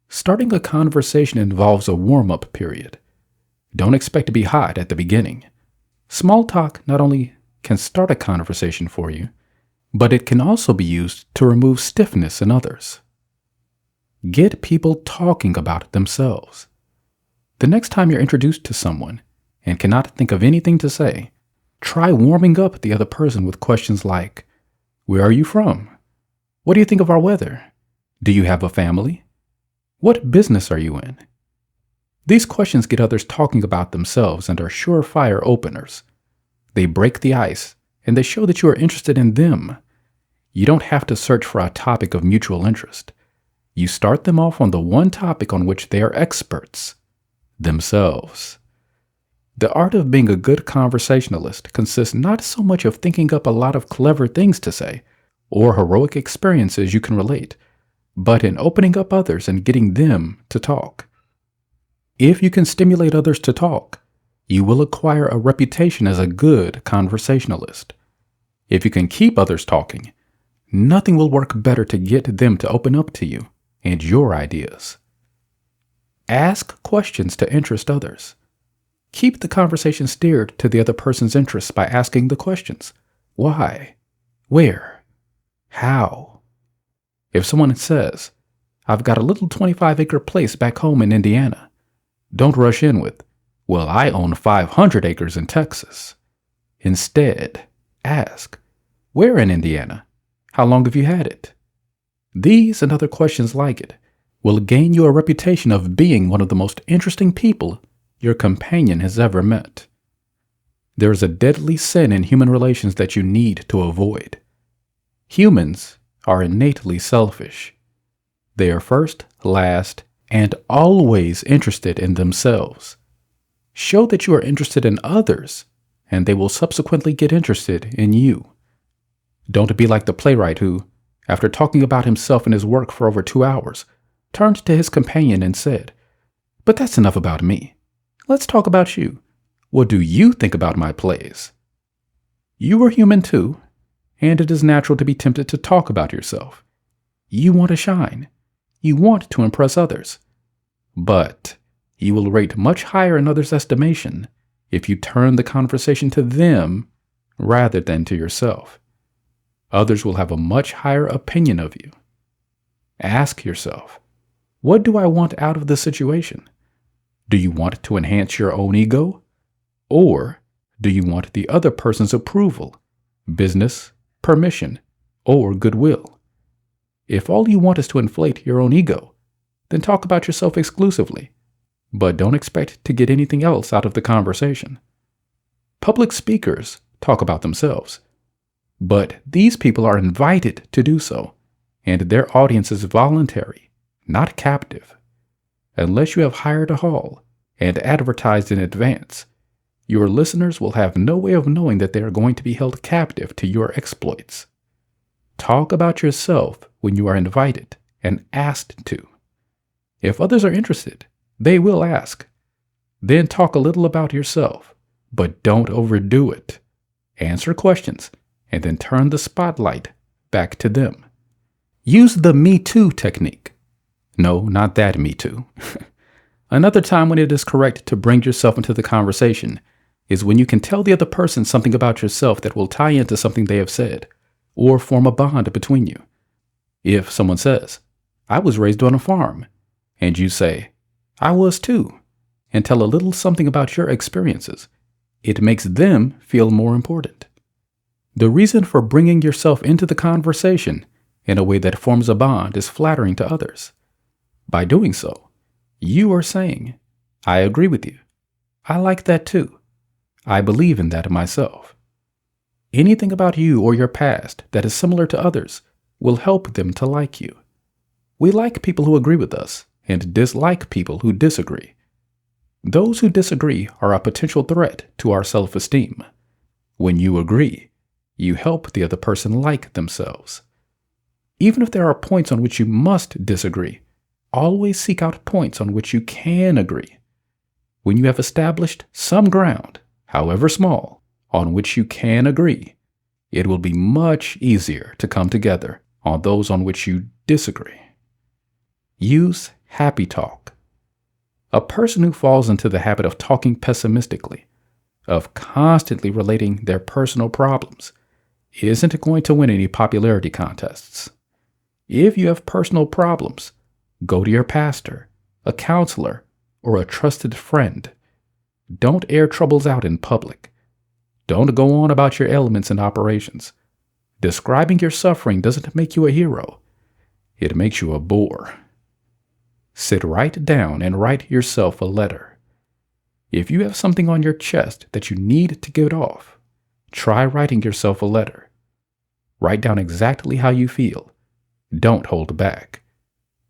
Starting a conversation involves a warm-up period. Don't expect to be hot at the beginning. Small talk not only can start a conversation for you, but it can also be used to remove stiffness in others. Get people talking about themselves. The next time you're introduced to someone and cannot think of anything to say, try warming up the other person with questions like, "Where are you from? What do you think of our weather? Do you have a family? What business are you in?" These questions get others talking about themselves and are surefire openers. They break the ice, and they show that you are interested in them. You don't have to search for a topic of mutual interest. You start them off on the one topic on which they are experts, themselves. The art of being a good conversationalist consists not so much of thinking up a lot of clever things to say or heroic experiences you can relate, but in opening up others and getting them to talk. If you can stimulate others to talk, You will acquire a reputation as a good conversationalist. If you can keep others talking, nothing will work better to get them to open up to you and your ideas. Ask questions to interest others. Keep the conversation steered to the other person's interests by asking the questions. Why? Where? How? If someone says, "I've got a little 25-acre place back home in Indiana," don't rush in with, "Well, I own 500 acres in Texas." Instead, ask, "Where in Indiana? How long have you had it?" These and other questions like it will gain you a reputation of being one of the most interesting people your companion has ever met. There is a deadly sin in human relations that you need to avoid. Humans are innately selfish. They are first, last, and always interested in themselves. Show that you are interested in others, and they will subsequently get interested in you. Don't be like the playwright who, after talking about himself and his work for over 2 hours, turned to his companion and said, "But that's enough about me. Let's talk about you. What do you think about my plays?" You are human too, and it is natural to be tempted to talk about yourself. You want to shine. You want to impress others. But you will rate much higher in others' estimation if you turn the conversation to them rather than to yourself. Others will have a much higher opinion of you. Ask yourself, what do I want out of this situation? Do you want to enhance your own ego? Or do you want the other person's approval, business, permission, or goodwill? If all you want is to inflate your own ego, then talk about yourself exclusively, but don't expect to get anything else out of the conversation. Public speakers talk about themselves, but these people are invited to do so, and their audience is voluntary, not captive. Unless you have hired a hall and advertised in advance, your listeners will have no way of knowing that they are going to be held captive to your exploits. Talk about yourself when you are invited and asked to. If others are interested, they will ask. Then talk a little about yourself, but don't overdo it. Answer questions and then turn the spotlight back to them. Use the Me Too technique. No, not that Me Too. Another time when it is correct to bring yourself into the conversation is when you can tell the other person something about yourself that will tie into something they have said, or form a bond between you. If someone says, "I was raised on a farm," and you say, "I was too," and tell a little something about your experiences, it makes them feel more important. The reason for bringing yourself into the conversation in a way that forms a bond is flattering to others. By doing so, you are saying, "I agree with you. I like that too. I believe in that myself." Anything about you or your past that is similar to others will help them to like you. We like people who agree with us and dislike people who disagree. Those who disagree are a potential threat to our self-esteem. When you agree, you help the other person like themselves. Even if there are points on which you must disagree, always seek out points on which you can agree. When you have established some ground, however small, on which you can agree, it will be much easier to come together on those on which you disagree. Use happy talk. A person who falls into the habit of talking pessimistically, of constantly relating their personal problems, isn't going to win any popularity contests. If you have personal problems, go to your pastor, a counselor, or a trusted friend. Don't air troubles out in public. Don't go on about your ailments and operations. Describing your suffering doesn't make you a hero. It makes you a bore. Sit right down and write yourself a letter. If you have something on your chest that you need to get off, try writing yourself a letter. Write down exactly how you feel. Don't hold back.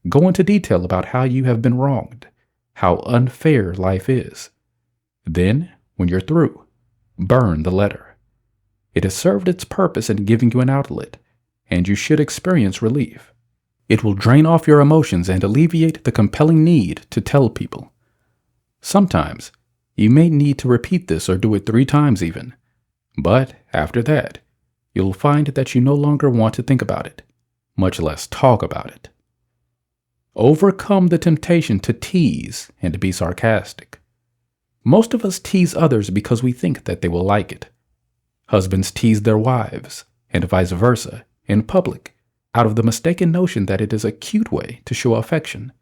Go into detail about how you have been wronged, how unfair life is. Then, when you're through, burn the letter. It has served its purpose in giving you an outlet, and you should experience relief. It will drain off your emotions and alleviate the compelling need to tell people. Sometimes, You may need to repeat this or do it 3 times even. But after that, you'll find that you no longer want to think about it, much less talk about it. Overcome the temptation to tease and be sarcastic. Most of us tease others because we think that they will like it. Husbands tease their wives, and vice versa, in public, out of the mistaken notion that it is a cute way to show affection.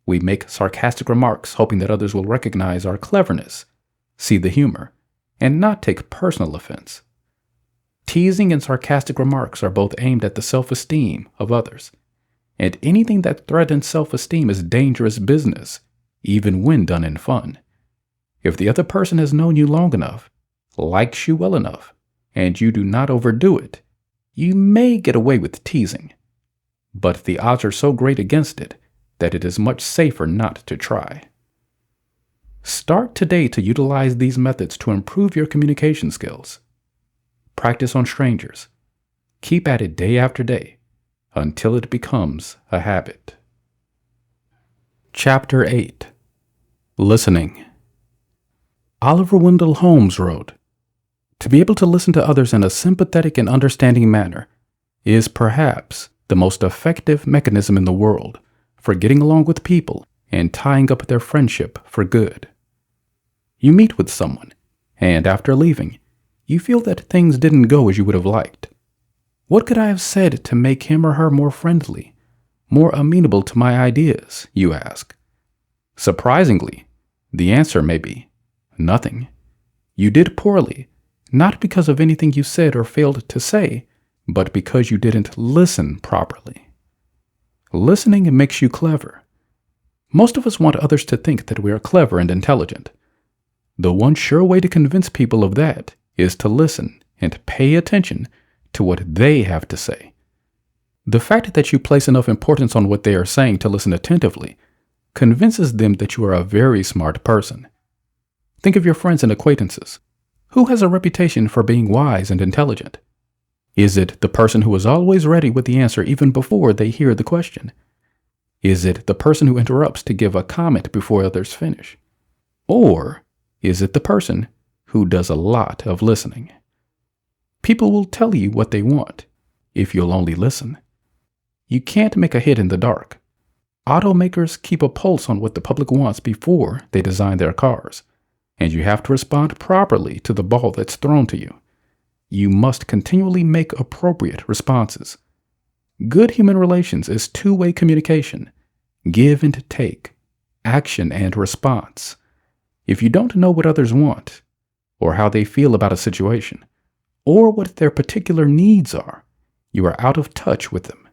We make sarcastic remarks hoping that others will recognize our cleverness, see the humor, and not take personal offense. Teasing and sarcastic remarks are both aimed at the self-esteem of others, and anything that threatens self-esteem is dangerous business, even when done in fun. If the other person has known you long enough, likes you well enough, and you do not overdo it, you may get away with teasing. But the odds are so great against it that it is much safer not to try. Start today to utilize these methods to improve your communication skills. Practice on strangers. Keep at it day after day until it becomes a habit. Chapter 8. Listening. Oliver Wendell Holmes wrote, "To be able to listen to others in a sympathetic and understanding manner is perhaps the most effective mechanism in the world for getting along with people and tying up their friendship for good." You meet with someone, and after leaving, you feel that things didn't go as you would have liked. What could I have said to make him or her more friendly, more amenable to my ideas, you ask? Surprisingly, the answer may be nothing. You did poorly, not because of anything you said or failed to say, but because you didn't listen properly. Listening makes you clever. Most of us want others to think that we are clever and intelligent. The one sure way to convince people of that is to listen and pay attention to what they have to say. The fact that you place enough importance on what they are saying to listen attentively convinces them that you are a very smart person. Think of your friends and acquaintances. Who has a reputation for being wise and intelligent? Is it the person who is always ready with the answer even before they hear the question? Is it the person who interrupts to give a comment before others finish? Or is it the person who does a lot of listening? People will tell you what they want if you'll only listen. You can't make a hit in the dark. Automakers keep a pulse on what the public wants before they design their cars, and you have to respond properly to the ball that's thrown to you. You must continually make appropriate responses. Good human relations is two-way communication, give and take, action and response. If you don't know what others want, or how they feel about a situation, or what their particular needs are, you are out of touch with them.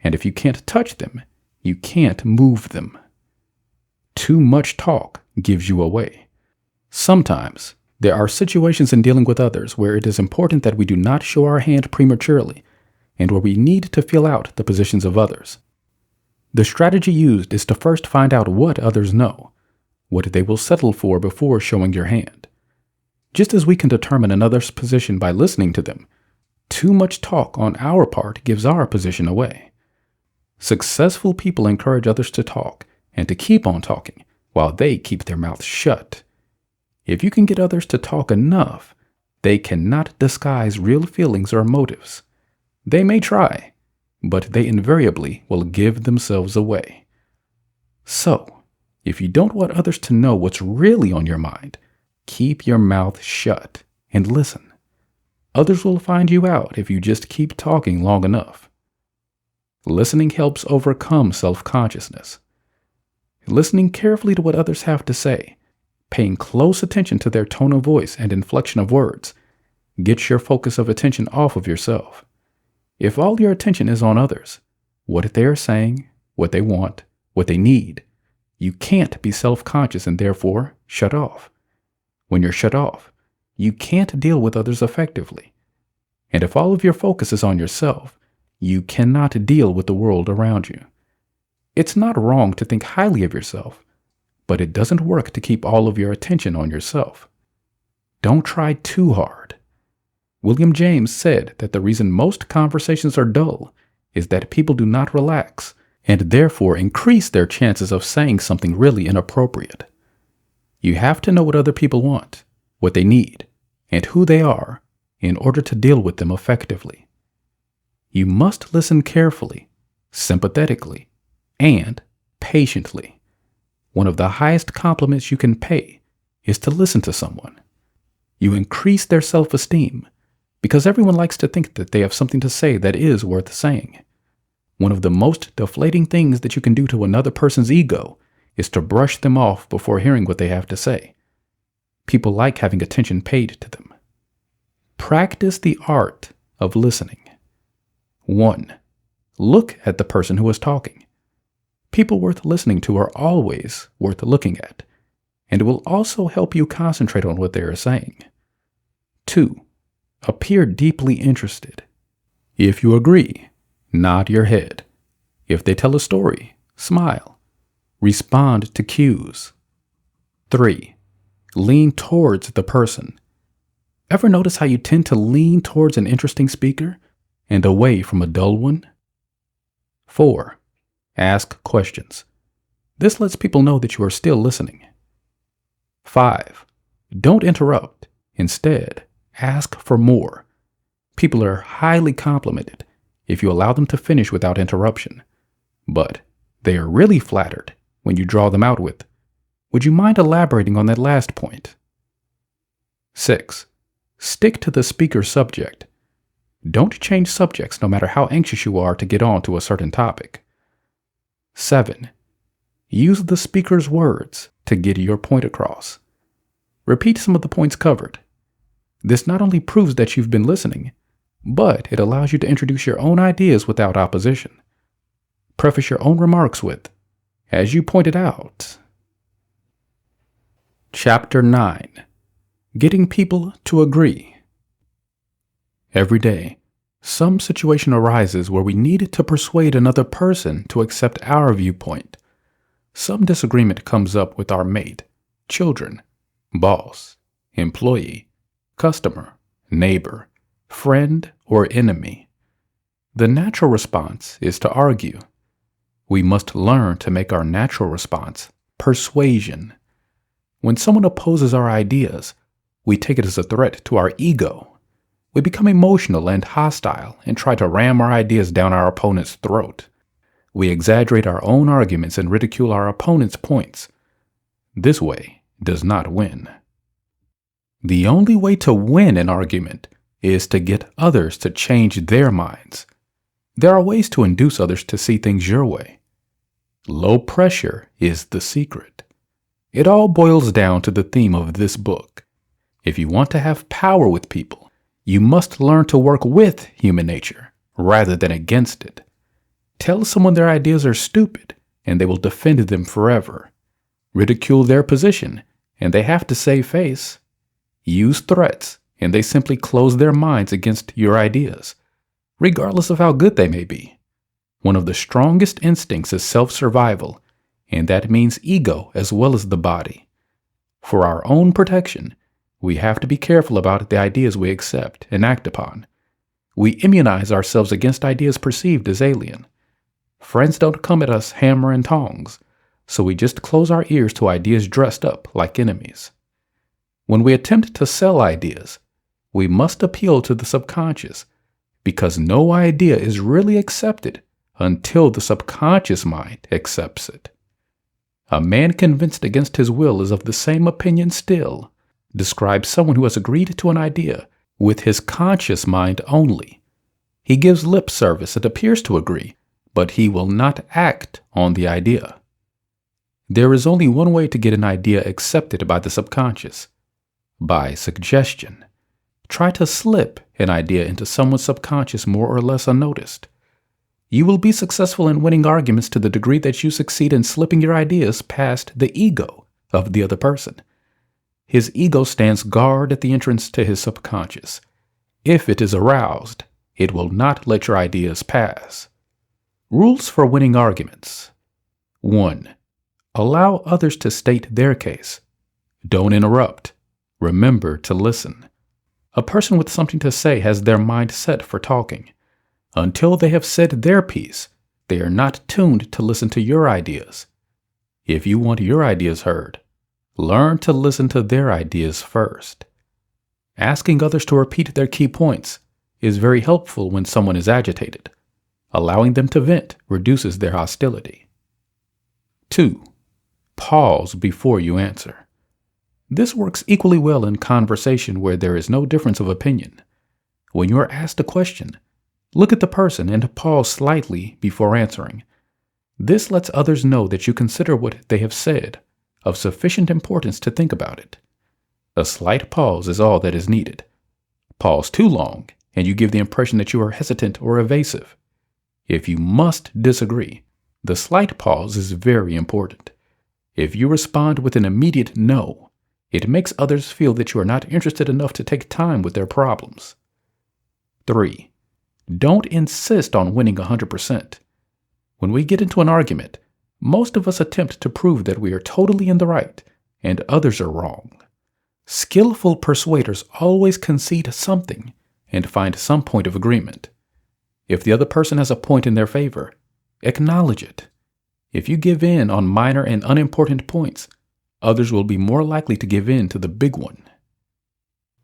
And if you can't touch them, you can't move them. Too much talk gives you away. Sometimes, there are situations in dealing with others where it is important that we do not show our hand prematurely, and where we need to feel out the positions of others. The strategy used is to first find out what others know, what they will settle for before showing your hand. Just as we can determine another's position by listening to them, too much talk on our part gives our position away. Successful people encourage others to talk and to keep on talking while they keep their mouths shut. If you can get others to talk enough, they cannot disguise real feelings or motives. They may try, but they invariably will give themselves away. So, if you don't want others to know what's really on your mind, keep your mouth shut and listen. Others will find you out if you just keep talking long enough. Listening helps overcome self-consciousness. Listening carefully to what others have to say, paying close attention to their tone of voice and inflection of words, gets your focus of attention off of yourself. If all your attention is on others, what they are saying, what they want, what they need, you can't be self-conscious and therefore shut off. When you're shut off, you can't deal with others effectively. And if all of your focus is on yourself, you cannot deal with the world around you. It's not wrong to think highly of yourself, but it doesn't work to keep all of your attention on yourself. Don't try too hard. William James said that the reason most conversations are dull is that people do not relax and therefore increase their chances of saying something really inappropriate. You have to know what other people want, what they need, and who they are in order to deal with them effectively. You must listen carefully, sympathetically, and patiently. One of the highest compliments you can pay is to listen to someone. You increase their self-esteem because everyone likes to think that they have something to say that is worth saying. One of the most deflating things that you can do to another person's ego is to brush them off before hearing what they have to say. People like having attention paid to them. Practice the art of listening. 1. Look at the person who is talking. People worth listening to are always worth looking at, and it will also help you concentrate on what they are saying. 2. Appear deeply interested. If you agree, nod your head. If they tell a story, smile. Respond to cues. 3. Lean towards the person. Ever notice how you tend to lean towards an interesting speaker and away from a dull one? 4. Ask questions. This lets people know that you are still listening. 5. Don't interrupt. Instead, ask for more. People are highly complimented if you allow them to finish without interruption, but they are really flattered when you draw them out with, "Would you mind elaborating on that last point?" 6. Stick to the speaker's subject. Don't change subjects no matter how anxious you are to get on to a certain topic. 7. Use the speaker's words to get your point across. Repeat some of the points covered. This not only proves that you've been listening, but it allows you to introduce your own ideas without opposition. Preface your own remarks with, "As you pointed out." Chapter 9. Getting people to agree. Every day, some situation arises where we need to persuade another person to accept our viewpoint. Some disagreement comes up with our mate, children, boss, employee, customer, neighbor, friend, or enemy. The natural response is to argue. We must learn to make our natural response persuasion. When someone opposes our ideas, we take it as a threat to our ego. We become emotional and hostile and try to ram our ideas down our opponent's throat. We exaggerate our own arguments and ridicule our opponent's points. This way does not win. The only way to win an argument is to get others to change their minds. There are ways to induce others to see things your way. Low pressure is the secret. It all boils down to the theme of this book. If you want to have power with people, you must learn to work with human nature rather than against it. Tell someone their ideas are stupid and they will defend them forever. Ridicule their position and they have to save face. Use threats and they simply close their minds against your ideas, regardless of how good they may be. One of the strongest instincts is self-survival, and that means ego as well as the body. For our own protection, we have to be careful about the ideas we accept and act upon. We immunize ourselves against ideas perceived as alien. Friends don't come at us hammer and tongs, so we just close our ears to ideas dressed up like enemies. When we attempt to sell ideas, we must appeal to the subconscious, because no idea is really accepted until the subconscious mind accepts it. A man convinced against his will is of the same opinion still describes someone who has agreed to an idea with his conscious mind only. He gives lip service and appears to agree, but he will not act on the idea. There is only one way to get an idea accepted by the subconscious: by suggestion. Try to slip an idea into someone's subconscious more or less unnoticed. You will be successful in winning arguments to the degree that you succeed in slipping your ideas past the ego of the other person. His ego stands guard at the entrance to his subconscious. If it is aroused, it will not let your ideas pass. Rules for winning arguments. 1. Allow others to state their case. Don't interrupt. Remember to listen. A person with something to say has their mind set for talking. Until they have said their piece, they are not tuned to listen to your ideas. If you want your ideas heard, Learn to listen to their ideas first. Asking others to repeat their key points is very helpful when someone is agitated. Allowing them to vent reduces their hostility. 2. Pause before you answer. This works equally well in conversation where there is no difference of opinion. When you are asked a question, look at the person and pause slightly before answering. This lets others know that you consider what they have said of sufficient importance to think about it. A slight pause is all that is needed. Pause too long, and you give the impression that you are hesitant or evasive. If you must disagree, the slight pause is very important. If you respond with an immediate no, it makes others feel that you are not interested enough to take time with their problems. 3. Don't insist on winning 100%. When we get into an argument, most of us attempt to prove that we are totally in the right and others are wrong. Skillful persuaders always concede something and find some point of agreement. If the other person has a point in their favor, acknowledge it. If you give in on minor and unimportant points, others will be more likely to give in to the big one.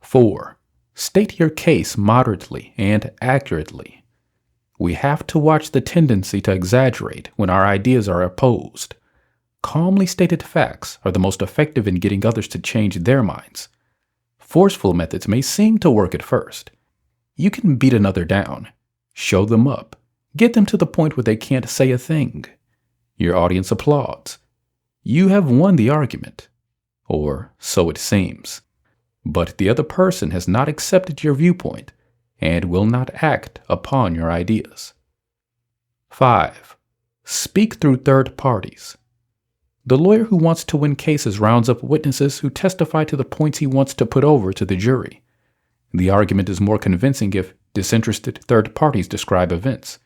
4. State your case moderately and accurately. We have to watch the tendency to exaggerate when our ideas are opposed. Calmly stated facts are the most effective in getting others to change their minds. Forceful methods may seem to work at first. You can beat another down, show them up, get them to the point where they can't say a thing. Your audience applauds. You have won the argument, or so it seems. But the other person has not accepted your viewpoint and will not act upon your ideas. 5. Speak through third parties. The lawyer who wants to win cases rounds up witnesses who testify to the points he wants to put over to the jury. The argument is more convincing if disinterested third parties describe events.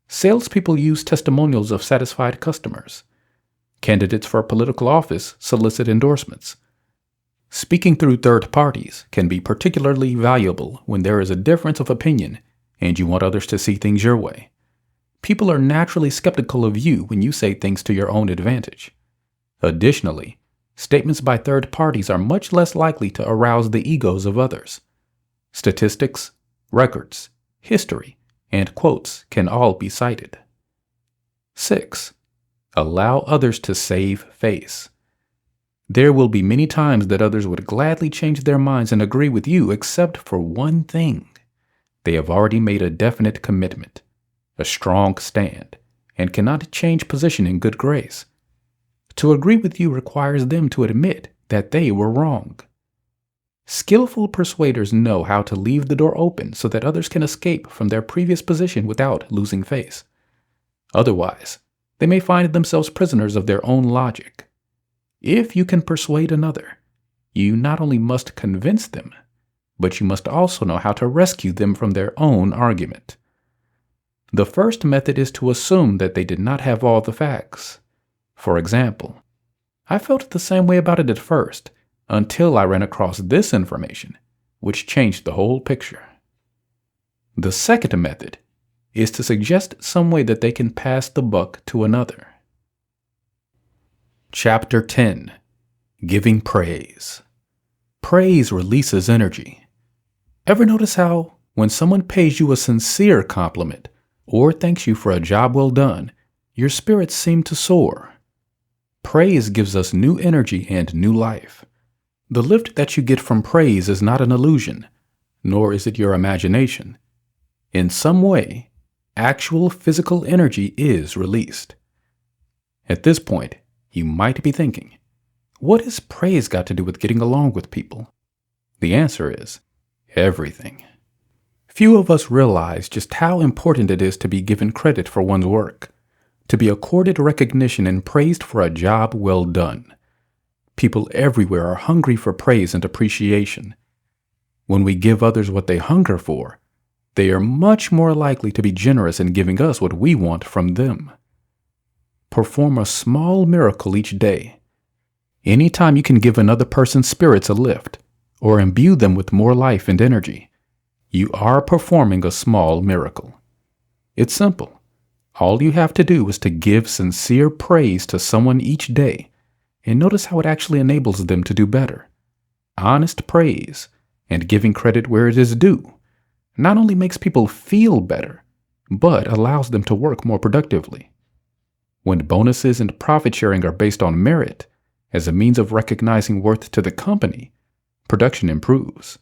Salespeople use testimonials of satisfied customers. Candidates for political office solicit endorsements. Speaking through third parties can be particularly valuable when there is a difference of opinion and you want others to see things your way. People are naturally skeptical of you when you say things to your own advantage. Additionally, statements by third parties are much less likely to arouse the egos of others. Statistics, records, history, and quotes can all be cited. 6. Allow others to save face. There will be many times that others would gladly change their minds and agree with you except for one thing. They have already made a definite commitment, a strong stand, and cannot change position in good grace. To agree with you requires them to admit that they were wrong. Skillful persuaders know how to leave the door open so that others can escape from their previous position without losing face. Otherwise, they may find themselves prisoners of their own logic. If you can persuade another, you not only must convince them, but you must also know how to rescue them from their own argument. The first method is to assume that they did not have all the facts. For example, I felt the same way about it at first, until I ran across this information, which changed the whole picture. The second method is to suggest some way that they can pass the buck to another. Chapter 10. Giving Praise. Praise releases energy. Ever notice how, when someone pays you a sincere compliment or thanks you for a job well done, your spirits seem to soar? Praise gives us new energy and new life. The lift that you get from praise is not an illusion, nor is it your imagination. In some way, actual physical energy is released. At this point, you might be thinking, what has praise got to do with getting along with people? The answer is everything. Few of us realize just how important it is to be given credit for one's work, to be accorded recognition and praised for a job well done. People everywhere are hungry for praise and appreciation. When we give others what they hunger for, they are much more likely to be generous in giving us what we want from them. Perform a small miracle each day. Anytime you can give another person's spirits a lift or imbue them with more life and energy, you are performing a small miracle. It's simple. All you have to do is to give sincere praise to someone each day, and notice how it actually enables them to do better. Honest praise and giving credit where it is due not only makes people feel better, but allows them to work more productively. When bonuses and profit sharing are based on merit as a means of recognizing worth to the company, production improves.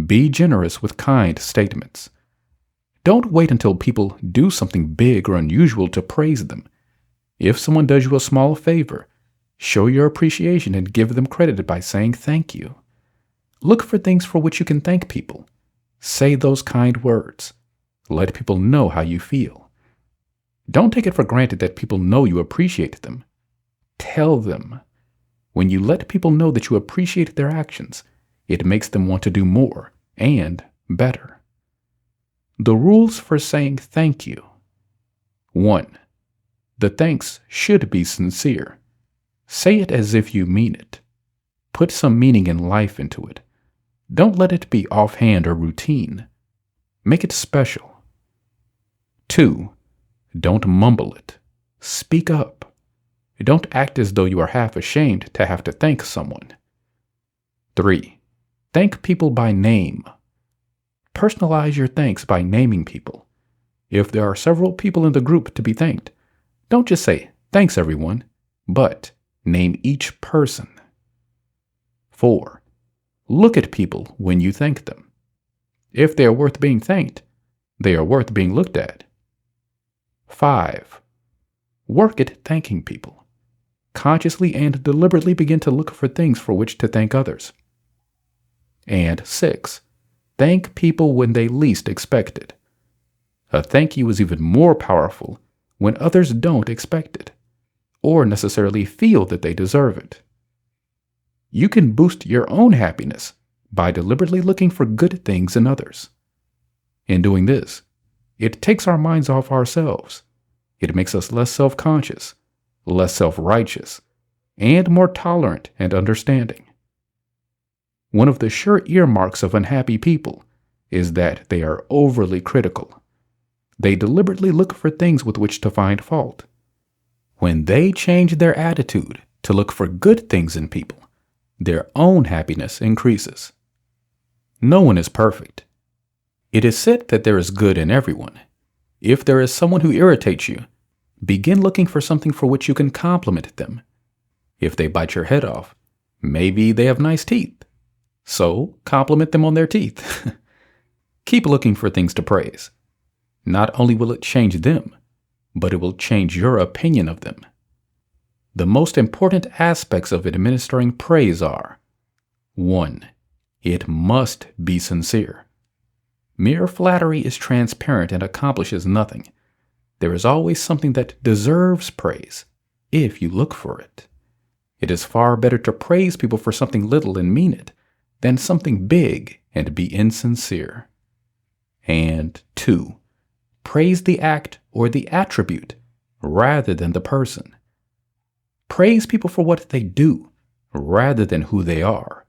Be generous with kind statements. Don't wait until people do something big or unusual to praise them. If someone does you a small favor, show your appreciation and give them credit by saying thank you. Look for things for which you can thank people. Say those kind words. Let people know how you feel. Don't take it for granted that people know you appreciate them. Tell them. When you let people know that you appreciate their actions, it makes them want to do more and better. The rules for saying thank you. 1. The thanks should be sincere. Say it as if you mean it. Put some meaning and life into it. Don't let it be offhand or routine. Make it special. 2. Don't mumble it. Speak up. Don't act as though you are half ashamed to have to thank someone. 3. Thank people by name. Personalize your thanks by naming people. If there are several people in the group to be thanked, don't just say, "Thanks everyone," but name each person. 4. Look at people when you thank them. If they are worth being thanked, they are worth being looked at. 5. Work at thanking people. Consciously and deliberately begin to look for things for which to thank others. And 6. Thank people when they least expect it. A thank you is even more powerful when others don't expect it, or necessarily feel that they deserve it. You can boost your own happiness by deliberately looking for good things in others. In doing this, it takes our minds off ourselves. It makes us less self-conscious, less self-righteous, and more tolerant and understanding. One of the sure earmarks of unhappy people is that they are overly critical. They deliberately look for things with which to find fault. When they change their attitude to look for good things in people, their own happiness increases. No one is perfect. It is said that there is good in everyone. If there is someone who irritates you, begin looking for something for which you can compliment them. If they bite your head off, maybe they have nice teeth. So compliment them on their teeth. Keep looking for things to praise. Not only will it change them, but it will change your opinion of them. The most important aspects of administering praise are: 1. It must be sincere. Mere flattery is transparent and accomplishes nothing. There is always something that deserves praise, if you look for it. It is far better to praise people for something little and mean it, than something big and be insincere. And 2. Praise the act or the attribute rather than the person. Praise people for what they do rather than who they are.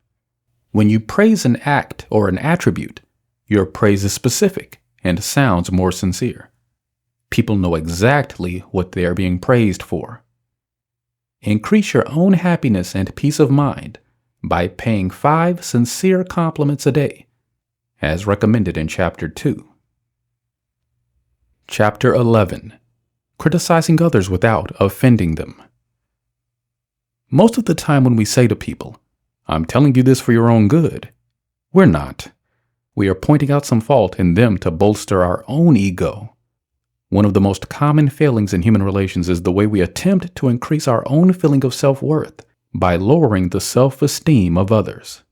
When you praise an act or an attribute, your praise is specific and sounds more sincere. People know exactly what they are being praised for. Increase your own happiness and peace of mind by paying 5 sincere compliments a day, as recommended in Chapter 2. Chapter 11. Criticizing others without offending them. Most of the time when we say to people, "I'm telling you this for your own good," we're not. We are pointing out some fault in them to bolster our own ego. One of the most common failings in human relations is the way we attempt to increase our own feeling of self-worth by lowering the self-esteem of others.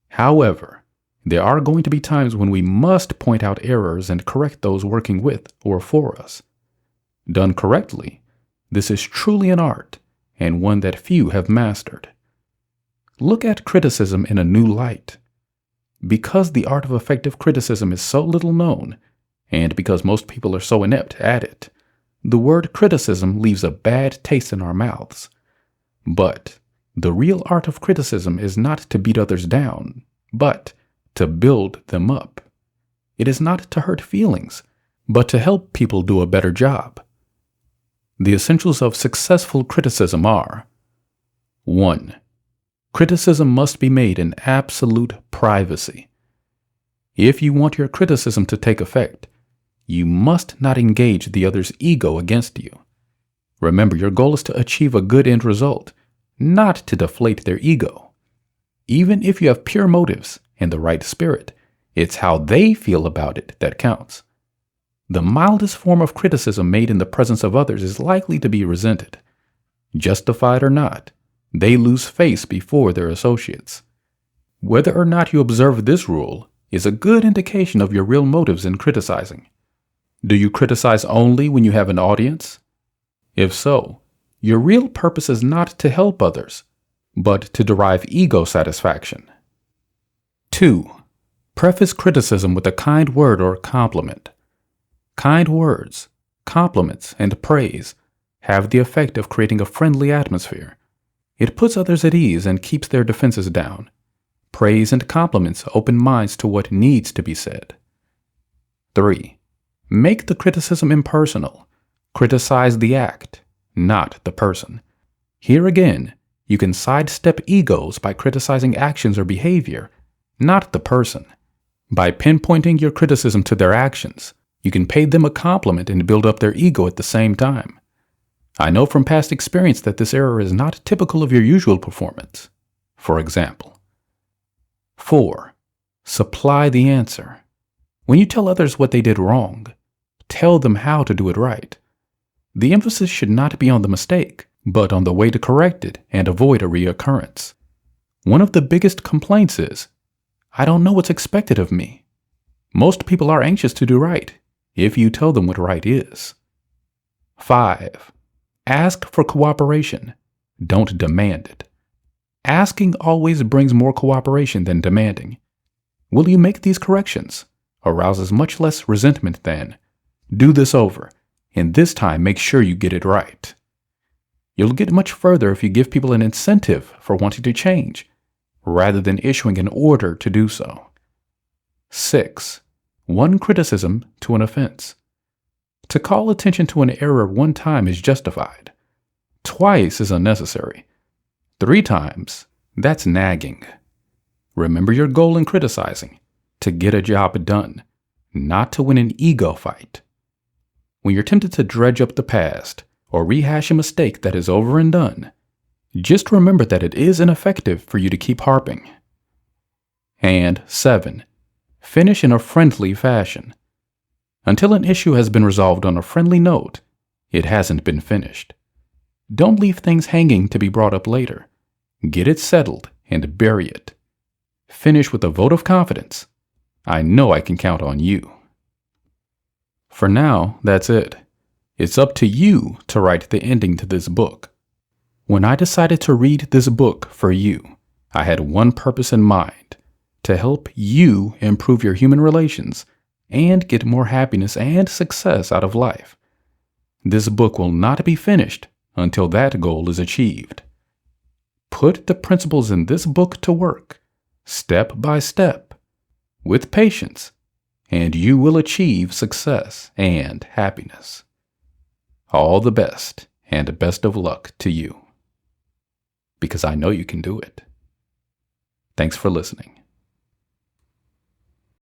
However, there are going to be times when we must point out errors and correct those working with or for us. Done correctly, this is truly an art, and one that few have mastered. Look at criticism in a new light. Because the art of effective criticism is so little known, and because most people are so inept at it, the word criticism leaves a bad taste in our mouths. But the real art of criticism is not to beat others down, but to build them up. It is not to hurt feelings, but to help people do a better job. The essentials of successful criticism are: 1. Criticism must be made in absolute privacy. If you want your criticism to take effect, you must not engage the other's ego against you. Remember, your goal is to achieve a good end result, not to deflate their ego. Even if you have pure motives and the right spirit, it's how they feel about it that counts. The mildest form of criticism made in the presence of others is likely to be resented. Justified or not, they lose face before their associates. Whether or not you observe this rule is a good indication of your real motives in criticizing. Do you criticize only when you have an audience? If so, your real purpose is not to help others, but to derive ego satisfaction. 2. Preface criticism with a kind word or compliment. Kind words, compliments, and praise have the effect of creating a friendly atmosphere. It puts others at ease and keeps their defenses down. Praise and compliments open minds to what needs to be said. 3. Make the criticism impersonal. Criticize the act, not the person. Here again, you can sidestep egos by criticizing actions or behavior, not the person. By pinpointing your criticism to their actions, you can pay them a compliment and build up their ego at the same time. I know from past experience that this error is not typical of your usual performance. For example, 4. Supply the answer. When you tell others what they did wrong, tell them how to do it right. The emphasis should not be on the mistake, but on the way to correct it and avoid a reoccurrence. One of the biggest complaints is, I don't know what's expected of me. Most people are anxious to do right if you tell them what right is. 5. Ask for cooperation. Don't demand it. Asking always brings more cooperation than demanding. Will you make these corrections? Arouses much less resentment than, do this over, and this time make sure you get it right. You'll get much further if you give people an incentive for wanting to change, rather than issuing an order to do so. 6. One criticism to an offense. To call attention to an error one time is justified. Twice is unnecessary. 3 times, that's nagging. Remember your goal in criticizing, to get a job done, not to win an ego fight. When you're tempted to dredge up the past or rehash a mistake that is over and done, just remember that it is ineffective for you to keep harping. And 7. Finish in a friendly fashion. Until an issue has been resolved on a friendly note, it hasn't been finished. Don't leave things hanging to be brought up later. Get it settled and bury it. Finish with a vote of confidence. I know I can count on you. For now, that's it. It's up to you to write the ending to this book. When I decided to read this book for you, I had one purpose in mind: to help you improve your human relations and get more happiness and success out of life. This book will not be finished until that goal is achieved. Put the principles in this book to work, step by step, with patience, and you will achieve success and happiness. All the best and best of luck to you, because I know you can do it. Thanks for listening.